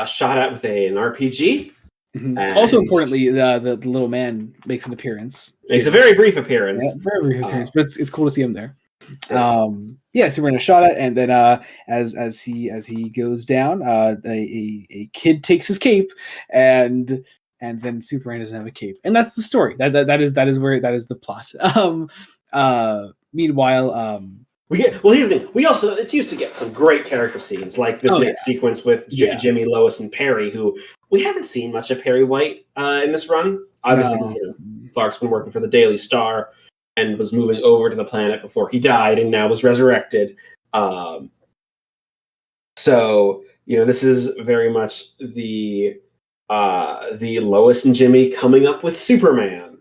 shot at with an RPG. Mm-hmm. Also importantly, the little man makes an appearance. Makes a very brief appearance. Yeah, very brief appearance, but it's cool to see him there. Superman is shot at, and then as he goes down, a kid takes his cape, and then Superman doesn't have a cape, and that's the story. That is the plot. Meanwhile, here's the thing. It's used to get some great character scenes, like this next sequence with Jimmy, Lois, and Perry, who we haven't seen much of Perry White in this run. Obviously, Clark's been working for the Daily Star and was moving over to the planet before he died, and now was resurrected. So this is very much the Lois and Jimmy coming up with Superman.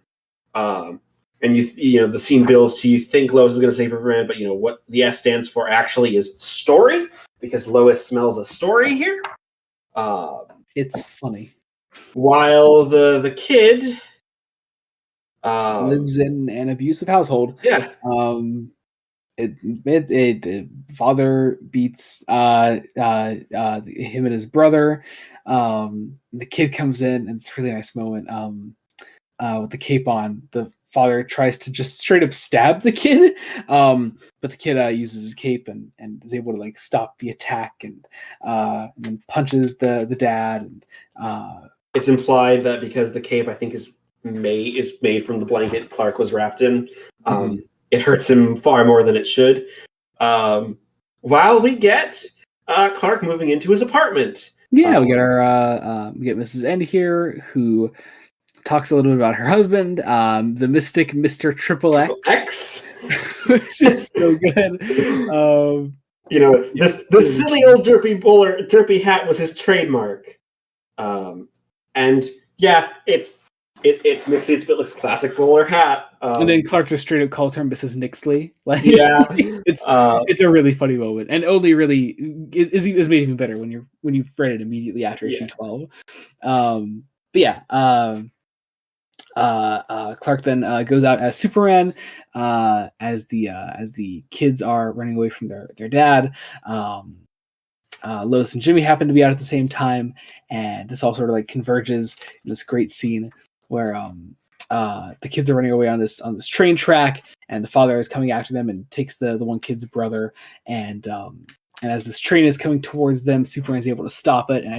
And the scene builds to you think Lois is going to save Superman, but what the S stands for actually is story, because Lois smells a story here. It's funny. While the kid lives in an abusive household. Yeah. The father beats him and his brother. The kid comes in, and it's a really nice moment. With the cape on, the father tries to just straight up stab the kid, but the kid uses his cape and is able to stop the attack, and then punches the dad. And it's implied that because the cape, I think, is made from the blanket Clark was wrapped in, it hurts him far more than it should. While we get Clark moving into his apartment. Yeah, we get Mrs. End here, who talks a little bit about her husband, the mystic Mr. Triple X, which is so good. This silly old derpy hat was his trademark. And yeah, it's Nixie Spitlick's classic bowler hat. And then Clark just straight up calls her Mrs. Nixley. It's a really funny moment, and only really is made even better when you've read it immediately after issue 12. Clark then goes out as Superman as the kids are running away from their dad. Lois and Jimmy happen to be out at the same time, and this all sort of converges in this great scene where the kids are running away on this train track, and the father is coming after them and takes the one kid's brother, and as this train is coming towards them, Superman is able to stop it. And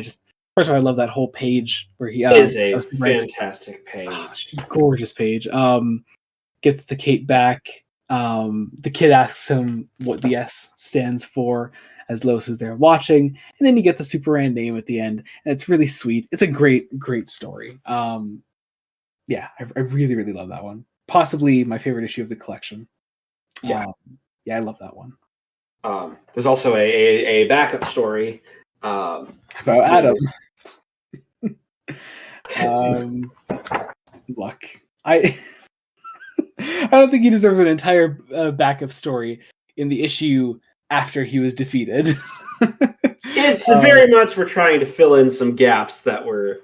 first of all, I love that whole page where he is a fantastic page, gorgeous page. Gets the cape back. The kid asks him what the S stands for, as Lois is there watching, and then you get the Superman name at the end, and it's really sweet. It's a great story. I really, really love that one. Possibly my favorite issue of the collection. I love that one. There's also a backup story about Adam. Look, I don't think he deserves an entire backup story in the issue after he was defeated. It's very much we're trying to fill in some gaps that we're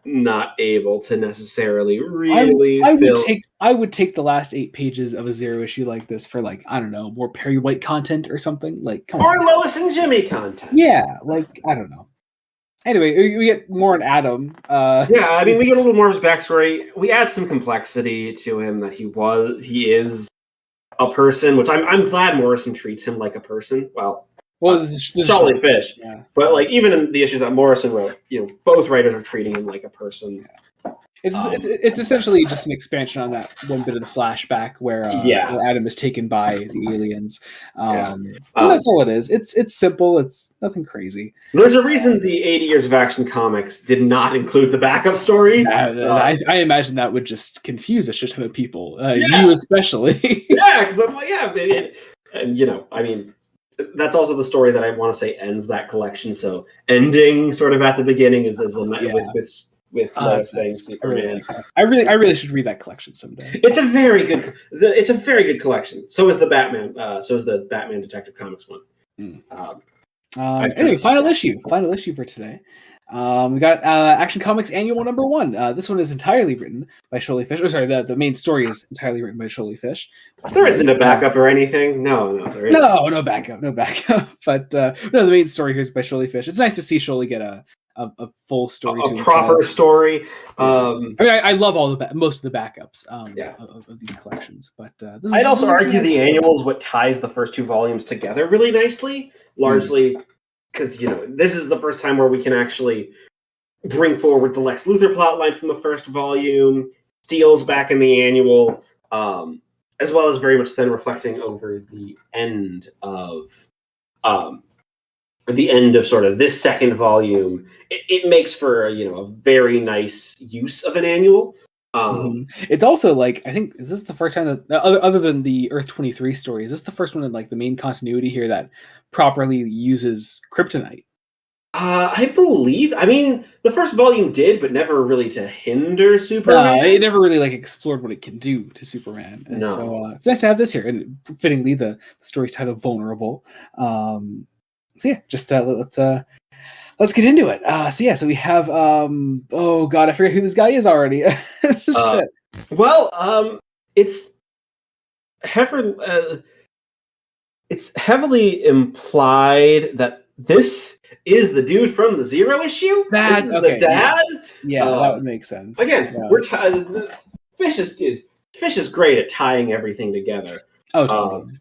not able to necessarily really fill. I would take the last 8 pages of a Zero issue like this for I don't know, more Perry White content or something. Or Lois and Jimmy content. Yeah, I don't know. Anyway, we get more on Adam. We get a little more of his backstory. We add some complexity to him that he is a person, which I'm glad Morrison treats him like a person. This is Solid Fish. Yeah. But even in the issues that Morrison wrote, both writers are treating him like a person. It's essentially just an expansion on that one bit of the flashback where Adam is taken by the aliens. And that's all it is. It's simple. It's nothing crazy. There's a reason the 80 Years of Action comics did not include the backup story. I imagine that would just confuse a shit ton of people. You especially. Because I'm and that's also the story that I want to say ends that collection. So ending sort of at the beginning is with Lois saying Superman. I really should read that collection someday. It's a very good collection. So is the Batman. Batman Detective Comics one. Anyway, final issue for today. We got Action Comics Annual number 1. This one is entirely written by Sholey Fish. The main story is entirely written by Sholey Fish. There isn't a backup or anything. No, there isn't. No backup. But the main story here is by Sholey Fish. It's nice to see Sholey get a a full story a to proper himself. story. I mean, I love all most of the backups of these collections, but I'd also argue nice the annual is what ties the first two volumes together really nicely, largely because this is the first time where we can actually bring forward the Lex Luthor plotline from the first volume, Steel's back in the annual, as well as very much then reflecting over the end of sort of this second volume. It makes for a very nice use of an annual. It's also like, I think, is this the first time that other than the Earth 23 story, is this the first one in like the main continuity here that properly uses kryptonite? I believe. I mean, the first volume did, but never really to hinder Superman. No, it never really like explored what it can do to Superman, and No. so it's nice to have this here. And fittingly, the story's titled "Vulnerable." So yeah, just let's get into it. So we have oh god, I forget who this guy is already. Shit. It's heavily implied that this is the dude from the Zero issue. This is the dad. Yeah, that would make sense. Again, Fish is great at tying everything together. Oh, totally.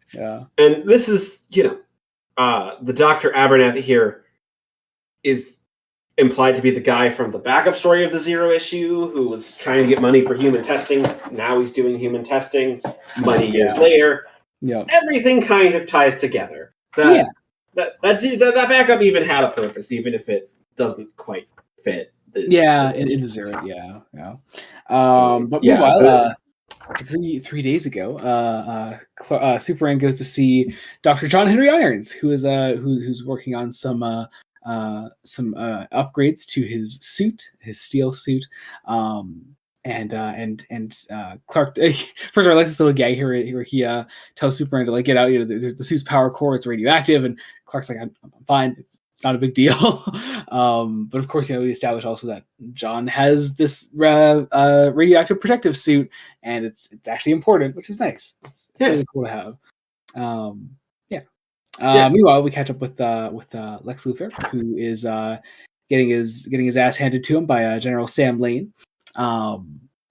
And this is the Dr. Abernathy here is implied to be the guy from the backup story of the Zero issue who was trying to get money for human testing. Now he's doing human testing. Many years later, everything kind of ties together. That backup even had a purpose, even if it doesn't quite fit. In the Zero, But meanwhile, 3 days ago, Superman goes to see Dr. John Henry Irons, who's working on some upgrades to his suit, his steel suit. And Clark. First of all, I like this little gag here where he tells Superman to like get out. There's the suit's power core; it's radioactive, and Clark's like, "I'm fine. It's not a big deal." But of course, we established also that John has this radioactive protective suit, and it's actually important, which is nice. It's really cool to have. Meanwhile, we catch up with Lex Luthor, who is getting his ass handed to him by General Sam Lane.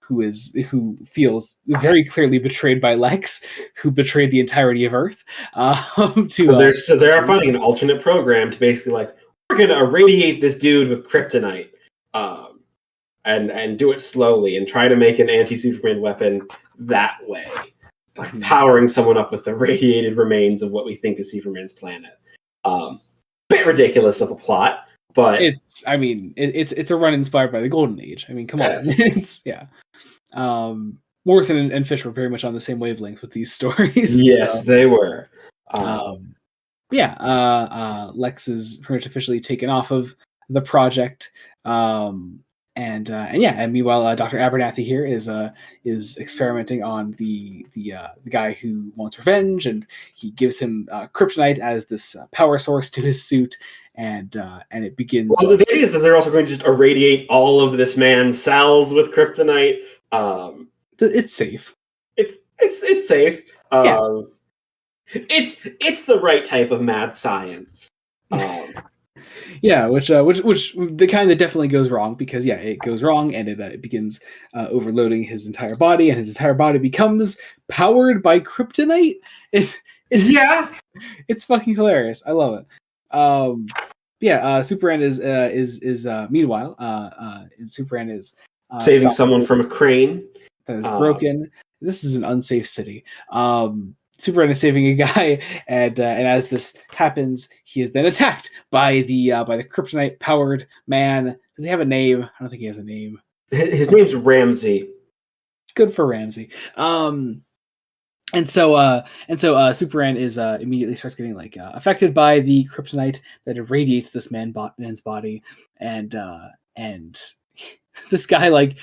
Who feels very clearly betrayed by Lex, who betrayed the entirety of Earth. They're finding an alternate program to basically like, we're gonna irradiate this dude with kryptonite, and do it slowly and try to make an anti-Superman weapon that way, like powering someone up with the radiated remains of what we think is Superman's planet. Bit ridiculous of a plot. But it's a run inspired by the Golden Age. I mean, come on. Morrison and Fish were very much on the same wavelength with these stories. Yes, they were. Lex is pretty much officially taken off of the project. And meanwhile, Dr. Abernathy here is experimenting on the guy who wants revenge, and he gives him kryptonite as this power source to his suit. And it begins. Well, the idea is that they're also going to just irradiate all of this man's cells with kryptonite. It's safe. It's safe. It's the right type of mad science. Which the kind that definitely goes wrong, because it goes wrong, and it begins overloading his entire body, and his entire body becomes powered by kryptonite. It's fucking hilarious. I love it. Superman is meanwhile Superman is saving someone from a crane that is broken. This is an unsafe city. Superman is saving a guy, and as this happens, he is then attacked by the kryptonite powered man. Does he have a name? I don't think he has a name. His name's Ramsey. Good for Ramsey. And so Superman is immediately starts getting affected by the kryptonite that irradiates this man's body, and this guy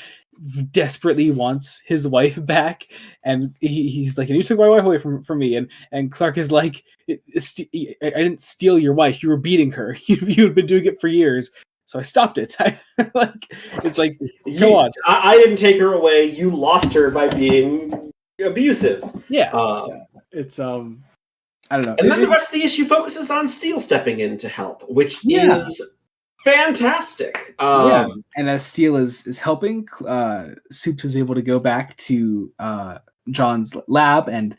desperately wants his wife back, and he's like, "And you took my wife away from me," and Clark is like, "I didn't steal your wife. You were beating her. You had been doing it for years. So I stopped it." It's like, come on. I didn't take her away. You lost her by being abusive. It's I don't know. And then the rest of the issue focuses on Steel stepping in to help, which is Fantastic. Yeah, and as Steel is helping, Soups is able to go back to John's lab and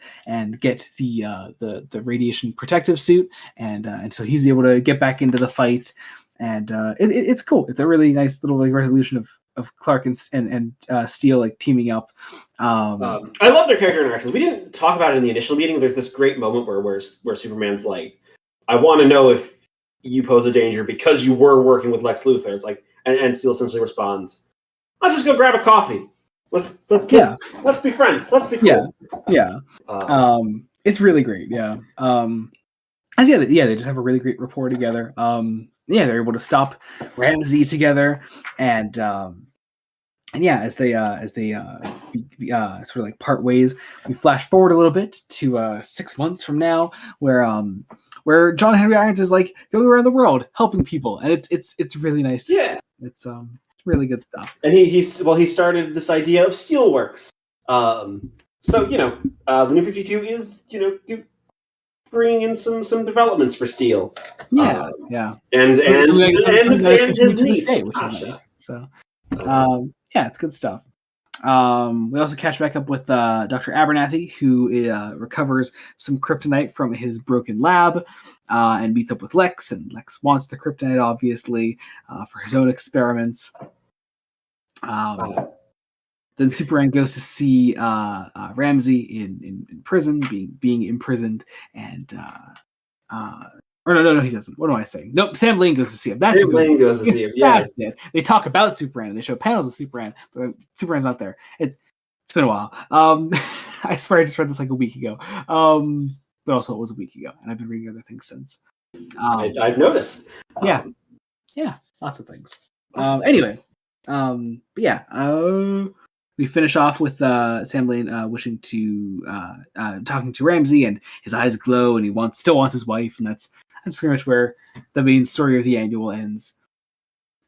get the radiation protective suit, and so he's able to get back into the fight, and it's cool. It's a really nice little like resolution of Clark and Steel like teaming up. I love their character interactions. We didn't talk about it in the initial meeting. There's this great moment where Superman's like, "I want to know if you pose a danger because you were working with Lex Luthor." It's like, and Steel essentially responds, "Let's just go grab a coffee. Let's be friends. Let's be cool." Yeah. It's really great. Yeah. They just have a really great rapport together. They're able to stop Ramsey together, and yeah, as they sort of like part ways, we flash forward a little bit to 6 months from now, where John Henry Irons is like going around the world helping people, and it's really nice to see. It's really good stuff. And he started this idea of Steelworks. So the New 52 is bringing in some developents for Steel. Yeah. And his niece, which is nice. So it's good stuff. We also catch back up with Dr. Abernathy, who recovers some kryptonite from his broken lab and meets up with Lex. And Lex wants the kryptonite, obviously, for his own experiments. Then Superman goes to see Ramsey in prison, being imprisoned, and no, he doesn't. What am I saying? Nope, Sam Lane goes to see him. Sam Lane goes to see him. Yes, they talk about Superman. And they show panels of Superman, but Superman's not there. It's been a while. I swear I just read this like a week ago. But also it was a week ago, and I've been reading other things since. I've noticed. Yeah, lots of things. Anyway, we finish off with Sam Lane wishing to talking to Ramsey, and his eyes glow, and he still wants his wife, and that's pretty much where the main story of the annual ends.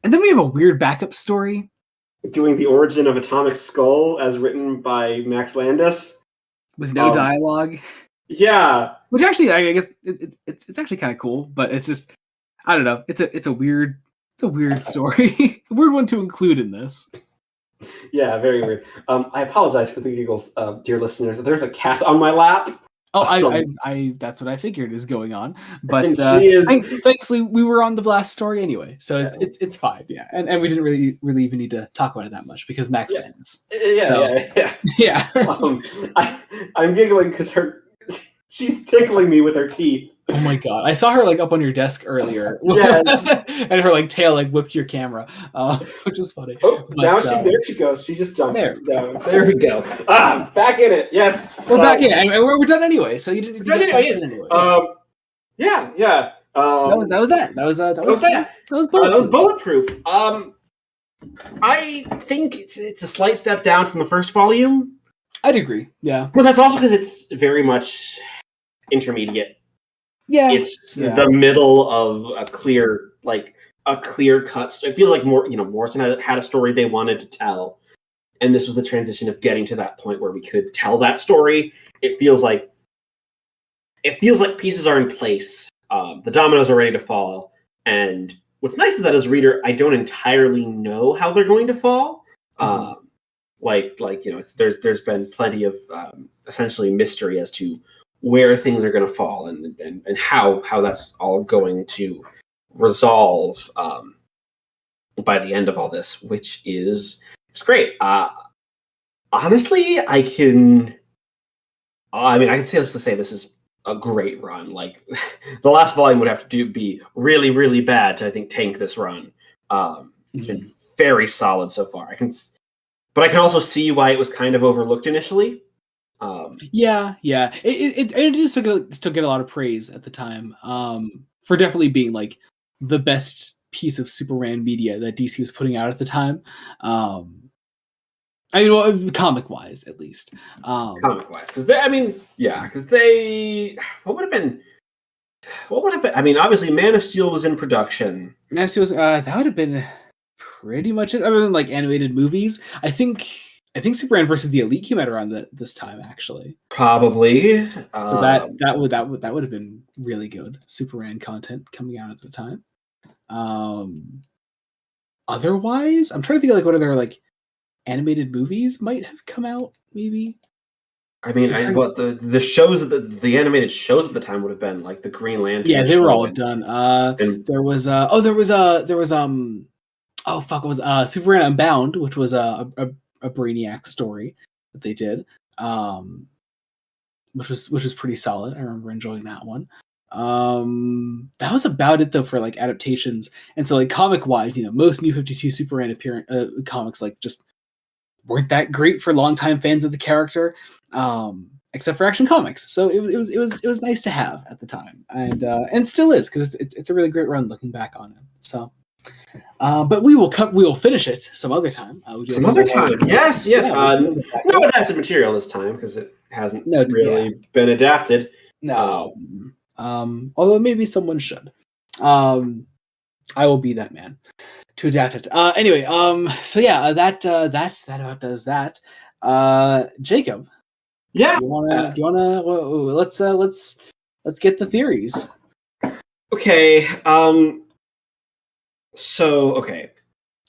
And then we have a weird backup story. Doing the origin of Atomic Skull as written by Max Landis. With no dialogue. Yeah. Which actually, I guess, it's actually kind of cool, but it's just, I don't know. It's a weird story. A weird one to include in this. Yeah, very weird. I apologize for the giggles, dear listeners. There's a cat on my lap. Oh, I that's what I figured is going on. But thankfully, we were on the last story anyway, so it's fine. Yeah, and we didn't really even need to talk about it that much because Max wins. Yeah. I'm giggling because she's tickling me with her teeth. Oh my god! I saw her like up on your desk earlier, and her like tail like whipped your camera, which is funny. Oh, but, now there she goes. She just jumped down. There we go. Back in it. Yes, we're back in, and we're done anyway. So you didn't. Anyway. Yeah. That was Bulletproof. I think it's a slight step down from the first volume. I'd agree. Yeah, but that's also because it's very much intermediate. Yeah, it's the middle of a clear cut. It feels like Morrison had a story they wanted to tell, and this was the transition of getting to that point where we could tell that story. It feels like pieces are in place. The dominoes are ready to fall, and what's nice is that as a reader, I don't entirely know how they're going to fall. There's been plenty of essentially mystery as to where things are going to fall and how that's all going to resolve by the end of all this, which is great. Honestly, I can say this is a great run. Like the last volume would have to be really, really bad to, I think, tank this run. It's been very solid so far. But I can also see why it was kind of overlooked initially. It did still get a lot of praise at the time for definitely being like the best piece of Superman media that DC was putting out at the time. Comic wise, at least. Comic wise, because what would have been? I mean, obviously, Man of Steel was in production. Man of Steel was that would have been pretty much it. Other than like animated movies, I think Superman versus the Elite came out around this time, actually. Probably. So that would have been really good Superman content coming out at the time. Otherwise, I'm trying to think of like what other like animated movies might have come out. Maybe. I mean, what the shows the animated shows at the time would have been like the Green Lantern. Yeah, they were all and, done. and there was oh fuck, it was Superman Unbound, which was a Brainiac story that they did, which was pretty solid. I remember enjoying that one. That was about it though for like adaptations. And so like comic wise, most New 52 Superman comics like just weren't that great for longtime fans of the character, except for Action Comics. So it was nice to have at the time, and still is, because it's a really great run looking back on it. So. But we will finish it some other time. Some other time, yes. Yeah, no adapted material this time because it hasn't really been adapted. No. Although maybe someone should. I will be that man to adapt it. Anyway, so yeah, that about does that. Jacob. Yeah. Do you wanna? Let's get the theories. Okay. So, okay.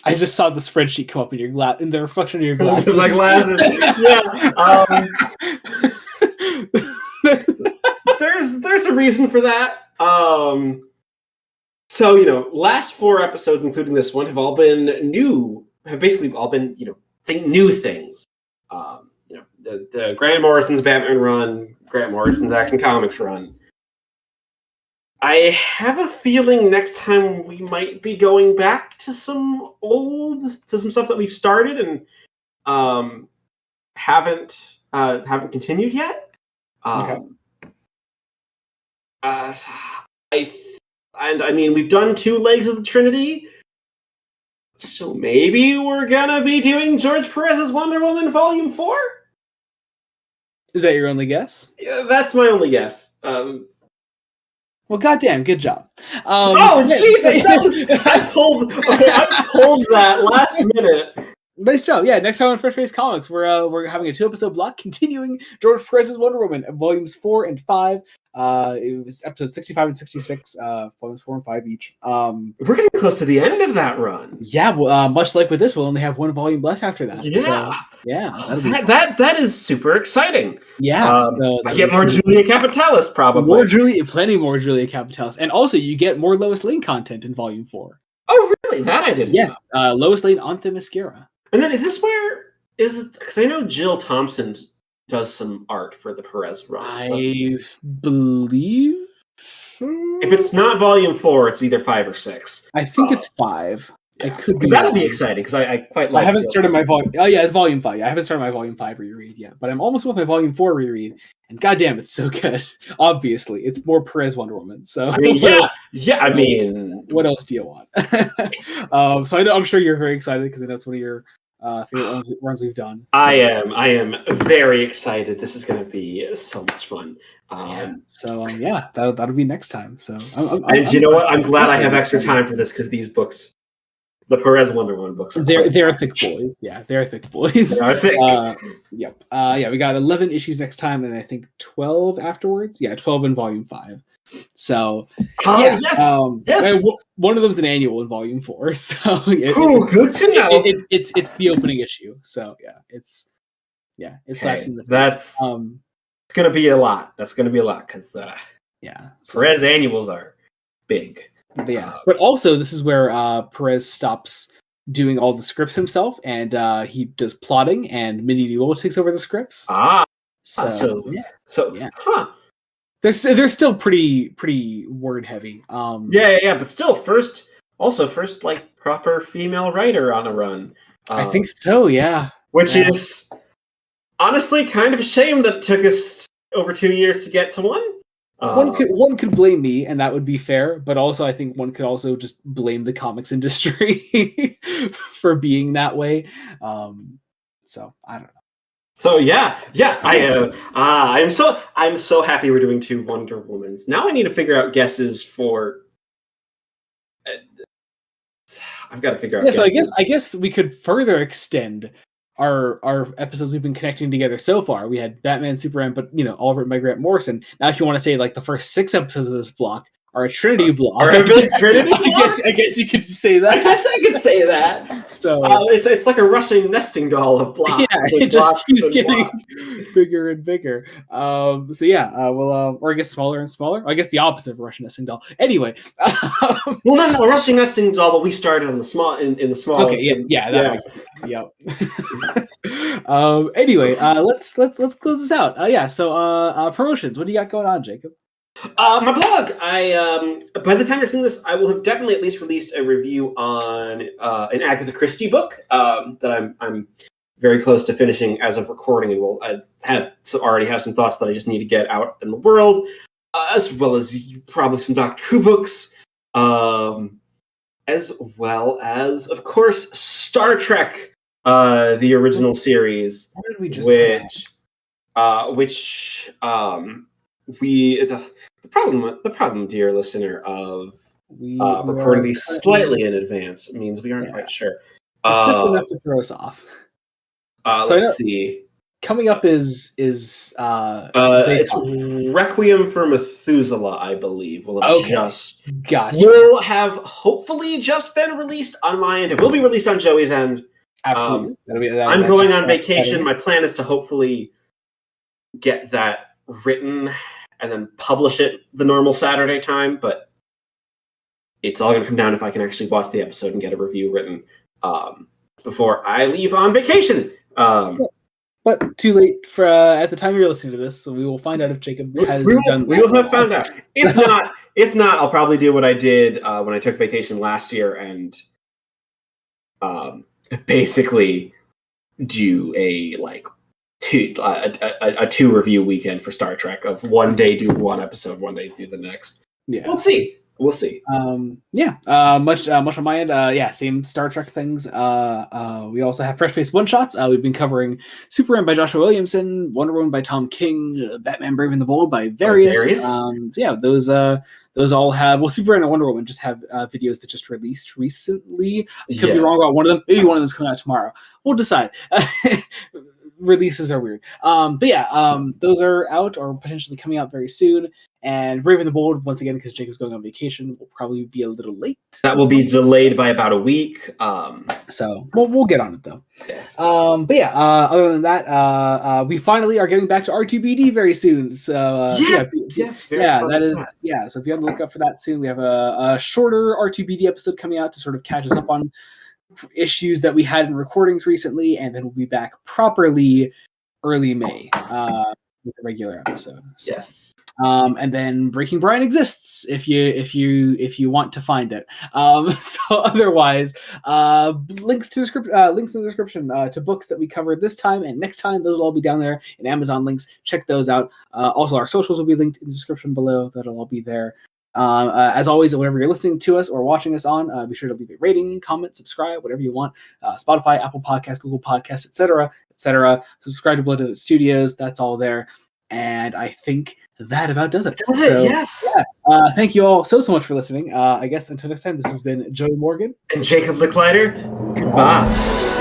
I just saw the spreadsheet come up in your in the reflection of your glasses. My glasses. Yeah. There's a reason for that. So, last 4 episodes, including this one, have all been new. Have basically all been, new things. The Grant Morrison's Batman run, Grant Morrison's Action Comics run. I have a feeling next time we might be going back to some stuff that we've started and haven't continued yet. Okay. I mean, we've done 2 legs of the Trinity, so maybe we're gonna be doing George Perez's Wonder Woman Volume 4. Is that your only guess? Yeah, that's my only guess. Well, goddamn, good job. Jesus! I pulled that last minute. Nice job. Yeah, next time on Fresh Face Comics, we're having a 2-episode block continuing George Perez's Wonder Woman, volumes 4 and 5. It was episodes 65 and 66, volumes 4 and 5 each. We're getting close to the end of that run. Yeah, well, much like with this, we'll only have 1 volume left after that. Yeah, so, yeah. That is super exciting. Yeah, I get more Julia Capitalis, probably. Plenty more Julia Capitalis, and also you get more Lois Lane content in volume 4. Oh, really? That I didn't. Yes, Lois Lane on Themyscira. And then is it? Because I know Jill Thompson does some art for the Perez run. I believe. If it's not volume 4, it's either 5 or 6. I think it's 5. Yeah. I could be. That'll be exciting because I quite like. I haven't started my volume. Oh yeah, it's volume 5. Yeah, I haven't started my volume 5 reread yet, but I'm almost with my volume 4 reread. And goddamn, it's so good. Obviously, it's more Perez Wonder Woman. So I mean, I mean, what else do you want? So I'm sure you're very excited because that's one of your favorite runs we've done. So. I am very excited. This is going to be so much fun. That'll be next time. So, you know what? I'm glad I have extra time for this because these books, the Perez Wonder Woman books, they're thick boys. Yeah, they're thick boys. They are thick. Yep. We got 11 issues next time, and I think 12 afterwards. Yeah, 12 in volume 5. So, yes. One of them's an annual in volume 4. So, good to know. It's the opening issue. So, it's that's it's gonna be a lot. That's gonna be a lot because Perez annuals are big. But also this is where Perez stops doing all the scripts himself, and he does plotting, and Mindy Newell takes over the scripts. They're still pretty word heavy. But still first like proper female writer on a run. I think so, yeah. Which is honestly kind of a shame that it took us over 2 years to get to one. One could blame me, and that would be fair, but also I think one could also just blame the comics industry for being that way. So I don't know. So I'm so happy we're doing 2 Wonder Womans. Now I need to figure out guesses for. I've got to figure out. Yeah, so I guess we could further extend our episodes we've been connecting together so far. We had Batman, Superman, but all written by Grant Morrison. Now, if you want to say like the first 6 episodes of this block a Trinity block. Or a big Trinity block? I guess you could say that. I guess I could say that. So it's like a Russian nesting doll of blocks. Yeah, it just keeps getting bigger and bigger. Or I guess smaller and smaller. I guess the opposite of a Russian nesting doll. Anyway. Well, no, Russian nesting doll, but we started on the small in the smallest. Okay, yeah. Anyway, let's close this out. So promotions. What do you got going on, Jacob? My blog. I by the time you're seeing this, I will have definitely at least released a review on an Agatha Christie book that I'm very close to finishing as of recording, and already have some thoughts that I just need to get out in the world, as well as probably some Doctor Who books, as well as, of course, Star Trek, the original series, the problem, dear listener, of recording these slightly in advance means we aren't quite sure. It's just enough to throw us off. Let's see. Coming up is it's Requiem for Methuselah, I believe. Will have hopefully just been released on my end. It will be released on Joey's end. Absolutely. I'm going on vacation. My plan is to hopefully get that written and then publish it the normal Saturday time, but it's all going to come down if I can actually watch the episode and get a review written before I leave on vacation. But too late for at the time you're listening to this, so we will find out if Jacob has done. We will have found out. If not, I'll probably do what I did when I took vacation last year and basically do a two review weekend for Star Trek of one day do one episode, one day do the next. Yeah, we'll see. Much on my end. Same Star Trek things. We also have Fresh Face One Shots. We've been covering Superman by Joshua Williamson, Wonder Woman by Tom King, Batman Brave and the Bold by Various. Those all have, Superman and Wonder Woman just have videos that just released recently. I could be wrong about one of them. Maybe one of them's coming out tomorrow. We'll decide. Releases are weird. Those are out or potentially coming out very soon. And Brave and the Bold, once again, because Jacob's going on vacation, will probably be a little late. That will be delayed by about a week. So we'll get on it though. Yes. Other than that, we finally are getting back to R2BD very soon. So So if you have to look up for that soon, we have a shorter R2BD episode coming out to sort of catch us up on issues that we had in recordings recently, and then we'll be back properly early May with a regular episode. So. Yes. And then Breaking Brian exists if you want to find it. So otherwise, links in the description to books that we covered this time and next time. Those will all be down there in Amazon links. Check those out. Also, our socials will be linked in the description below. That'll all be there. As always, whenever you're listening to us or watching us on, be sure to leave a rating, comment, subscribe, whatever you want. Spotify, Apple Podcasts, Google Podcasts, etc. Subscribe to Blood Studios. That's all there. And I think that about does it. Yes. Yeah. Thank you all so much for listening. I guess until next time, this has been Joey Morgan and Jacob Licklider. Goodbye.